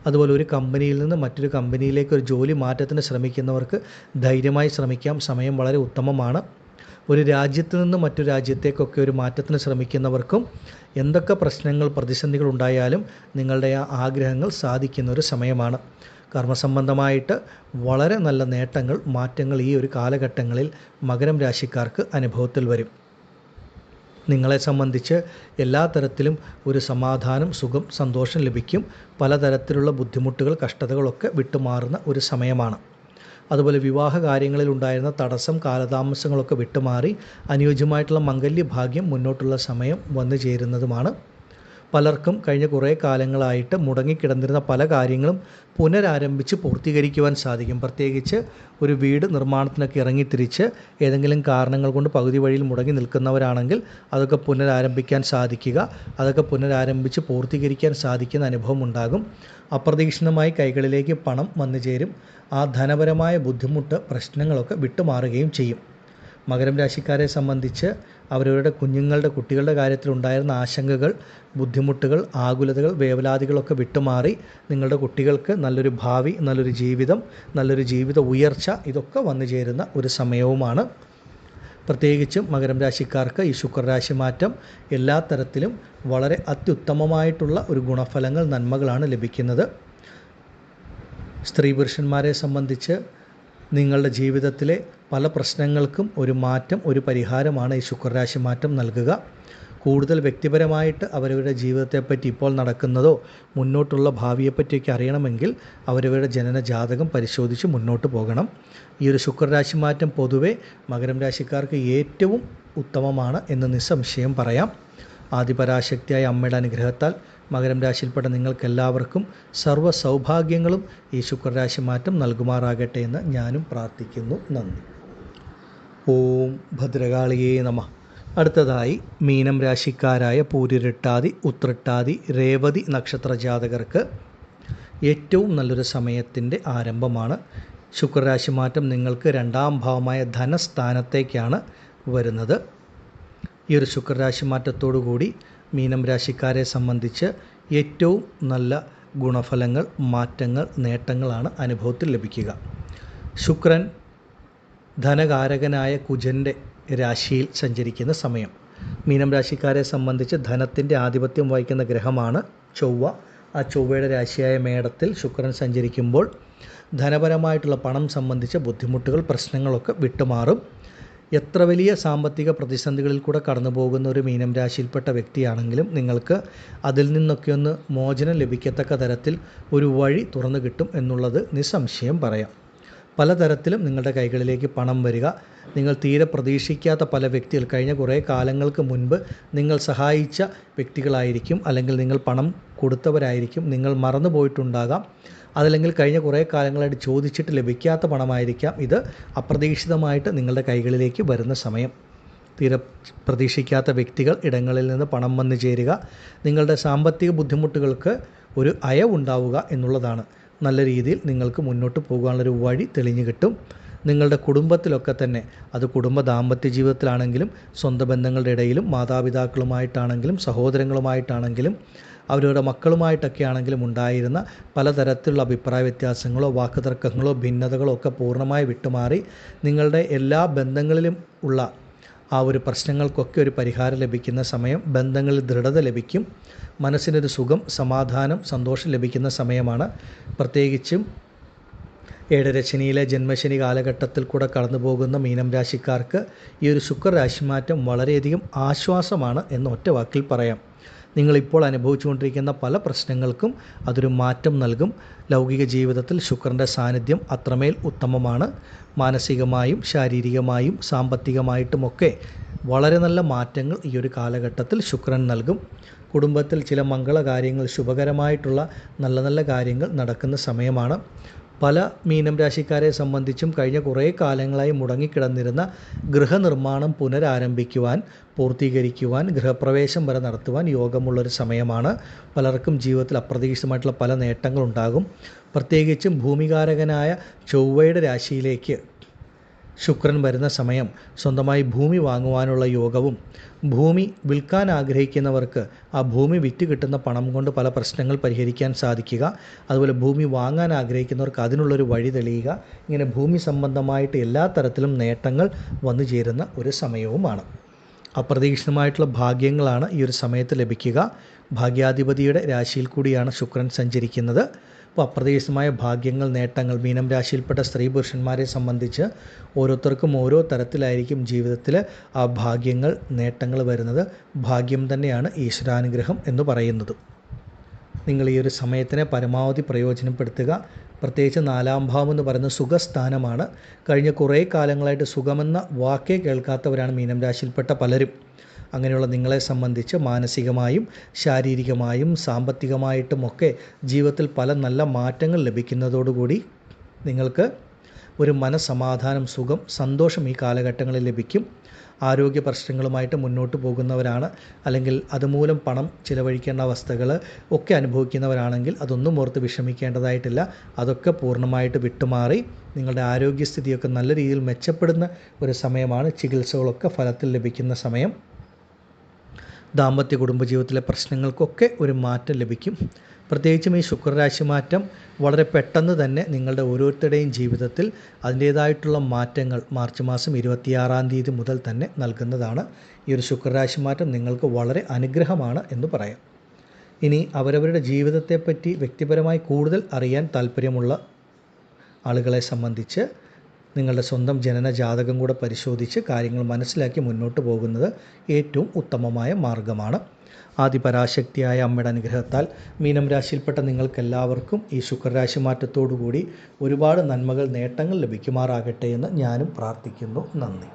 അതുപോലെ ഒരു കമ്പനിയിൽ നിന്ന് മറ്റൊരു കമ്പനിയിലേക്ക് ഒരു ജോലി മാറ്റത്തിന് ശ്രമിക്കുന്നവർക്ക് ധൈര്യമായി ശ്രമിക്കാം. സമയം വളരെ ഉത്തമമാണ്. ഒരു രാജ്യത്ത് നിന്ന് മറ്റു രാജ്യത്തേക്കൊക്കെ ഒരു മാറ്റത്തിന് ശ്രമിക്കുന്നവർക്കും എന്തൊക്കെ പ്രശ്നങ്ങൾ, പ്രതിസന്ധികൾ ഉണ്ടായാലും നിങ്ങളുടെ ആ ആഗ്രഹങ്ങൾ സാധിക്കുന്ന ഒരു സമയമാണ്. കർമ്മസംബന്ധമായിട്ട് വളരെ നല്ല നേട്ടങ്ങൾ, മാറ്റങ്ങൾ ഈ ഒരു കാലഘട്ടങ്ങളിൽ മകരം രാശിക്കാർക്ക് അനുഭവത്തിൽ വരും. നിങ്ങളെ സംബന്ധിച്ച് എല്ലാ തരത്തിലും ഒരു സമാധാനം, സുഖം, സന്തോഷം ലഭിക്കും. പലതരത്തിലുള്ള ബുദ്ധിമുട്ടുകൾ, കഷ്ടതകളൊക്കെ വിട്ടുമാറുന്ന ഒരു സമയമാണ്. അതുപോലെ വിവാഹ കാര്യങ്ങളിൽ ഉണ്ടായിരുന്ന തടസ്സം, കാലതാമസങ്ങളൊക്കെ വിട്ടുമാറി അനുയോജ്യമായിട്ടുള്ള മംഗല്യഭാഗ്യം മുന്നോട്ടുള്ള സമയം വന്നു ചേരുന്നതുമാണ്. പലർക്കും കഴിഞ്ഞ കുറേ കാലങ്ങളായിട്ട് മുടങ്ങിക്കിടന്നിരുന്ന പല കാര്യങ്ങളും പുനരാരംഭിച്ച് പൂർത്തീകരിക്കുവാൻ സാധിക്കും. പ്രത്യേകിച്ച് ഒരു വീട് നിർമ്മാണത്തിനൊക്കെ ഇറങ്ങിത്തിരിച്ച് ഏതെങ്കിലും കാരണങ്ങൾ കൊണ്ട് പകുതി വഴിയിൽ മുടങ്ങി നിൽക്കുന്നവരാണെങ്കിൽ അതൊക്കെ പുനരാരംഭിക്കാൻ സാധിക്കുക, അതൊക്കെ പുനരാരംഭിച്ച് പൂർത്തീകരിക്കാൻ സാധിക്കുന്ന അനുഭവം ഉണ്ടാകും. അപ്രതീക്ഷിതമായി കൈകളിലേക്ക് പണം വന്നു ചേരും. ആ ധനപരമായ ബുദ്ധിമുട്ട്, പ്രശ്നങ്ങളൊക്കെ വിട്ടുമാറുകയും ചെയ്യും. മകരം രാശിക്കാരെ സംബന്ധിച്ച് അവരവരുടെ കുട്ടികളുടെ കാര്യത്തിലുണ്ടായിരുന്ന ആശങ്കകൾ, ബുദ്ധിമുട്ടുകൾ, ആകുലതകൾ, വേവലാതികളൊക്കെ വിട്ടുമാറി നിങ്ങളുടെ കുട്ടികൾക്ക് നല്ലൊരു ഭാവി, നല്ലൊരു ജീവിതം, നല്ലൊരു ജീവിത ഉയർച്ച ഇതൊക്കെ വന്നു ചേരുന്ന ഒരു സമയവുമാണ്. പ്രത്യേകിച്ചും മകരം രാശിക്കാർക്ക് ഈ ശുക്രരാശി മാറ്റം എല്ലാ തരത്തിലും വളരെ അത്യുത്തമമായിട്ടുള്ള ഒരു ഗുണഫലങ്ങൾ, നന്മകളാണ് ലഭിക്കുന്നത്. സ്ത്രീ പുരുഷന്മാരെ സംബന്ധിച്ച് നിങ്ങളുടെ ജീവിതത്തിലെ പല പ്രശ്നങ്ങൾക്കും ഒരു മാറ്റം, ഒരു പരിഹാരമാണ് ഈ ശുക്രരാശി മാറ്റം നൽകുക. കൂടുതൽ വ്യക്തിപരമായിട്ട് അവരവരുടെ ജീവിതത്തെപ്പറ്റി, ഇപ്പോൾ നടക്കുന്നതോ മുന്നോട്ടുള്ള ഭാവിയെപ്പറ്റിയൊക്കെ അറിയണമെങ്കിൽ അവരവരുടെ ജനന ജാതകം പരിശോധിച്ച് മുന്നോട്ട് പോകണം. ഈ ഒരു ശുക്രരാശി മാറ്റം പൊതുവെ മകരം രാശിക്കാർക്ക് ഏറ്റവും ഉത്തമമാണ് എന്ന് നിസ്സംശയം പറയാം. ആദിപരാശക്തിയായ അമ്മയുടെ അനുഗ്രഹത്താൽ മകരം രാശിയിൽപ്പെട്ട നിങ്ങൾക്കെല്ലാവർക്കും സർവ്വ സൗഭാഗ്യങ്ങളും ഈ ശുക്രരാശി മാറ്റം നൽകുമാറാകട്ടെ എന്ന് ഞാനും പ്രാർത്ഥിക്കുന്നു. നന്ദി. ഓം ഭദ്രകാളിയേ നമഃ. അടുത്തതായി മീനം രാശിക്കാരായ പൂരിരുട്ടാതി, ഉത്രട്ടാതി, രേവതി നക്ഷത്ര ജാതകർക്ക് ഏറ്റവും നല്ലൊരു സമയത്തിൻ്റെ ആരംഭമാണ്. ശുക്രരാശി മാറ്റം നിങ്ങൾക്ക് 2ാം ഭാവമായ ധനസ്ഥാനത്തേക്കാണ് വരുന്നത്. ഈ ഒരു ശുക്രരാശി മാറ്റത്തോടുകൂടി മീനം രാശിക്കാരെ സംബന്ധിച്ച് ഏറ്റവും നല്ല ഗുണഫലങ്ങൾ, മാറ്റങ്ങൾ, നേട്ടങ്ങളാണ് അനുഭവത്തിൽ ലഭിക്കുക. ശുക്രൻ ധനകാരകനായ കുജൻ്റെ രാശിയിൽ സഞ്ചരിക്കുന്ന സമയം. മീനം രാശിക്കാരെ സംബന്ധിച്ച് ധനത്തിൻ്റെ ആധിപത്യം വഹിക്കുന്ന ഗ്രഹമാണ് ചൊവ്വ. ആ ചൊവ്വയുടെ രാശിയായ മേടത്തിൽ ശുക്രൻ സഞ്ചരിക്കുമ്പോൾ ധനപരമായിട്ടുള്ള പണം സംബന്ധിച്ച ബുദ്ധിമുട്ടുകൾ, പ്രശ്നങ്ങളൊക്കെ വിട്ടുമാറും. എത്ര വലിയ സാമ്പത്തിക പ്രതിസന്ധികളിൽ കൂടെ കടന്നു പോകുന്ന ഒരു മീനം രാശിയിൽപ്പെട്ട വ്യക്തിയാണെങ്കിലും നിങ്ങൾക്ക് അതിൽ നിന്നൊക്കെ ഒന്ന് മോചനം ലഭിക്കത്തക്ക തരത്തിൽ ഒരു വഴി തുറന്നു കിട്ടും എന്നുള്ളത് നിസ്സംശയം പറയാം. പലതരത്തിലും നിങ്ങളുടെ കൈകളിലേക്ക് പണം വരിക, നിങ്ങൾ തീരെ പ്രതീക്ഷിക്കാത്ത പല വ്യക്തികൾ, കഴിഞ്ഞ കുറേ കാലങ്ങൾക്ക് മുൻപ് നിങ്ങൾ സഹായിച്ച വ്യക്തികളായിരിക്കും, അല്ലെങ്കിൽ നിങ്ങൾ പണം കൊടുത്തവരായിരിക്കും, നിങ്ങൾ മറന്നു പോയിട്ടുണ്ടാകാം. അതല്ലെങ്കിൽ കഴിഞ്ഞ കുറേ കാലങ്ങളായിട്ട് ചോദിച്ചിട്ട് ലഭിക്കാത്ത പണമായിരിക്കാം. ഇത് അപ്രതീക്ഷിതമായിട്ട് നിങ്ങളുടെ കൈകളിലേക്ക് വരുന്ന സമയം. തീരെ പ്രതീക്ഷിക്കാത്ത വ്യക്തികൾ, ഇടങ്ങളിൽ നിന്ന് പണം വന്നു ചേരുക, നിങ്ങളുടെ സാമ്പത്തിക ബുദ്ധിമുട്ടുകൾക്ക് ഒരു അയവുണ്ടാവുക എന്നുള്ളതാണ്. നല്ല രീതിയിൽ നിങ്ങൾക്ക് മുന്നോട്ട് പോകാനുള്ളൊരു വഴി തെളിഞ്ഞു കിട്ടും. നിങ്ങളുടെ കുടുംബത്തിലൊക്കെ തന്നെ, അത് കുടുംബ ദാമ്പത്യ ജീവിതത്തിലാണെങ്കിലും സ്വന്തം ബന്ധങ്ങളുടെ ഇടയിലും മാതാപിതാക്കളുമായിട്ടാണെങ്കിലും സഹോദരങ്ങളുമായിട്ടാണെങ്കിലും അവരവരുടെ മക്കളുമായിട്ടൊക്കെ ആണെങ്കിലും ഉണ്ടായിരുന്ന പലതരത്തിലുള്ള അഭിപ്രായ വ്യത്യാസങ്ങളോ വാക്കുതർക്കങ്ങളോ ഭിന്നതകളോ ഒക്കെ പൂർണ്ണമായി വിട്ടുമാറി നിങ്ങളുടെ എല്ലാ ബന്ധങ്ങളിലും ഉള്ള ആ ഒരു പ്രശ്നങ്ങൾക്കൊക്കെ ഒരു പരിഹാരം ലഭിക്കുന്ന സമയം. ബന്ധങ്ങളിൽ ദൃഢത ലഭിക്കും. മനസ്സിനൊരു സുഖം, സമാധാനം, സന്തോഷം ലഭിക്കുന്ന സമയമാണ്. പ്രത്യേകിച്ചും ഏഴരശനിയിലെ ജന്മശനി കാലഘട്ടത്തിൽ കൂടെ കടന്നു പോകുന്ന മീനം രാശിക്കാർക്ക് ഈ ഒരു ശുക്രരാശിമാറ്റം വളരെയധികം ആശ്വാസമാണ് എന്ന് ഒറ്റ വാക്കിൽ പറയാം. നിങ്ങളിപ്പോൾ അനുഭവിച്ചുകൊണ്ടിരിക്കുന്ന പല പ്രശ്നങ്ങൾക്കും അതൊരു മാറ്റം നൽകും. ലൗകിക ജീവിതത്തിൽ ശുക്രൻ്റെ സാന്നിധ്യം അത്രമേൽ ഉത്തമമാണ്. മാനസികമായും ശാരീരികമായും സാമ്പത്തികമായിട്ടുമൊക്കെ വളരെ നല്ല മാറ്റങ്ങൾ ഈ ഒരു കാലഘട്ടത്തിൽ ശുക്രൻ നൽകും. കുടുംബത്തിൽ ചില മംഗളകാര്യങ്ങൾ, ശുഭകരമായിട്ടുള്ള നല്ല നല്ല കാര്യങ്ങൾ നടക്കുന്ന സമയമാണ്. പല മീനം രാശിക്കാരെ സംബന്ധിച്ചും കഴിഞ്ഞ കുറേ കാലങ്ങളായി മുടങ്ങിക്കിടന്നിരുന്ന ഗൃഹനിർമ്മാണം പുനരാരംഭിക്കുവാൻ, പൂർത്തീകരിക്കുവാൻ, ഗൃഹപ്രവേശം വരെ നടത്തുവാൻ യോഗമുള്ളൊരു സമയമാണ്. പലർക്കും ജീവിതത്തിൽ അപ്രതീക്ഷിതമായിട്ടുള്ള പല നേട്ടങ്ങളുണ്ടാകും. പ്രത്യേകിച്ചും ഭൂമികാരകനായ ചൊവ്വയുടെ രാശിയിലേക്ക് ശുക്രൻ വരുന്ന സമയം സ്വന്തമായി ഭൂമി വാങ്ങുവാനുള്ള യോഗവും, ഭൂമി വിൽക്കാൻ ആഗ്രഹിക്കുന്നവർക്ക് ആ ഭൂമി വിറ്റ് കിട്ടുന്ന പണം കൊണ്ട് പല പ്രശ്നങ്ങൾ പരിഹരിക്കാൻ സാധിക്കുക, അതുപോലെ ഭൂമി വാങ്ങാൻ ആഗ്രഹിക്കുന്നവർക്ക് അതിനുള്ളൊരു വഴി തെളിയുക, ഇങ്ങനെ ഭൂമി സംബന്ധമായിട്ട് എല്ലാ തരത്തിലും നേട്ടങ്ങൾ വന്നു ചേരുന്ന ഒരു സമയവുമാണ്. അപ്രതീക്ഷിതമായിട്ടുള്ള ഭാഗ്യങ്ങളാണ് ഈ ഒരു സമയത്ത് ലഭിക്കുക. ഭാഗ്യാധിപതിയുടെ രാശിയിൽ കൂടിയാണ് ശുക്രൻ സഞ്ചരിക്കുന്നത്. അപ്പോൾ അപ്രതീക്ഷിതമായ ഭാഗ്യങ്ങൾ, നേട്ടങ്ങൾ മീനം രാശിയിൽപ്പെട്ട സ്ത്രീ പുരുഷന്മാരെ സംബന്ധിച്ച് ഓരോരുത്തർക്കും ഓരോ തരത്തിലായിരിക്കും ജീവിതത്തിൽ ആ ഭാഗ്യങ്ങൾ, നേട്ടങ്ങൾ വരുന്നത്. ഭാഗ്യം തന്നെയാണ് ഈശ്വരാനുഗ്രഹം എന്ന് പറയുന്നത്. നിങ്ങൾ ഈ ഒരു സമയത്തിനെ പരമാവധി പ്രയോജനപ്പെടുത്തുക. പ്രത്യേകിച്ച് 4ാം ഭാവം എന്ന് പറയുന്ന സുഖസ്ഥാനമാണ്. കഴിഞ്ഞ കുറേ കാലങ്ങളായിട്ട് സുഖമെന്ന വാക്കേ കേൾക്കാത്തവരാണ് മീനം രാശിയിൽപ്പെട്ട പലരും. അങ്ങനെയുള്ള നിങ്ങളെ സംബന്ധിച്ച് മാനസികമായും ശാരീരികമായും സാമ്പത്തികമായിട്ടുമൊക്കെ ജീവിതത്തിൽ പല നല്ല മാറ്റങ്ങൾ ലഭിക്കുന്നതോടുകൂടി നിങ്ങൾക്ക് ഒരു മനസ്സമാധാനം, സുഖം, സന്തോഷം ഈ കാലഘട്ടങ്ങളിൽ ലഭിക്കും. ആരോഗ്യ പ്രശ്നങ്ങളുമായിട്ട് മുന്നോട്ട് പോകുന്നവരാണ്, അല്ലെങ്കിൽ അതുമൂലം പണം ചിലവഴിക്കേണ്ട അവസ്ഥകൾ ഒക്കെ അനുഭവിക്കുന്നവരാണെങ്കിൽ അതൊന്നും ഓർത്ത് വിഷമിക്കേണ്ടതായിട്ടില്ല. അതൊക്കെ പൂർണ്ണമായിട്ട് വിട്ടുമാറി നിങ്ങളുടെ ആരോഗ്യസ്ഥിതിയൊക്കെ നല്ല രീതിയിൽ മെച്ചപ്പെടുന്ന ഒരു സമയമാണ്. ചികിത്സകളൊക്കെ ഫലത്തിൽ ലഭിക്കുന്ന സമയം. ദാമ്പത്യ കുടുംബജീവിതത്തിലെ പ്രശ്നങ്ങൾക്കൊക്കെ ഒരു മാറ്റം ലഭിക്കും. പ്രത്യേകിച്ചും ഈ ശുക്രരാശി മാറ്റം വളരെ പെട്ടെന്ന് തന്നെ നിങ്ങളുടെ ഓരോരുത്തരുടെയും ജീവിതത്തിൽ അതിൻ്റേതായിട്ടുള്ള മാറ്റങ്ങൾ മാർച്ച് മാസം 26-ാം തീയതി മുതൽ തന്നെ നൽകുന്നതാണ്. ഈ ഒരു ശുക്രരാശി മാറ്റം നിങ്ങൾക്ക് വളരെ അനുഗ്രഹമാണ് എന്ന് പറയാം. ഇനി അവരവരുടെ ജീവിതത്തെപ്പറ്റി വ്യക്തിപരമായി കൂടുതൽ അറിയാൻ താല്പര്യമുള്ള ആളുകളെ സംബന്ധിച്ച് നിങ്ങളുടെ സ്വന്തം ജനന ജാതകം കൂടെ പരിശോധിച്ച് കാര്യങ്ങൾ മനസ്സിലാക്കി മുന്നോട്ട് പോകുന്നത് ഏറ്റവും ഉത്തമമായ മാർഗമാണ്. ആദിപരാശക്തിയായ അമ്മയുടെ അനുഗ്രഹത്താൽ മീനം രാശിയിൽപ്പെട്ട നിങ്ങൾക്കെല്ലാവർക്കും ഈ ശുക്രരാശി മാറ്റത്തോടുകൂടി ഒരുപാട് നന്മകൾ, നേട്ടങ്ങൾ ലഭിക്കുമാറാകട്ടെ എന്ന് ഞാനും പ്രാർത്ഥിക്കുന്നു. നന്ദി.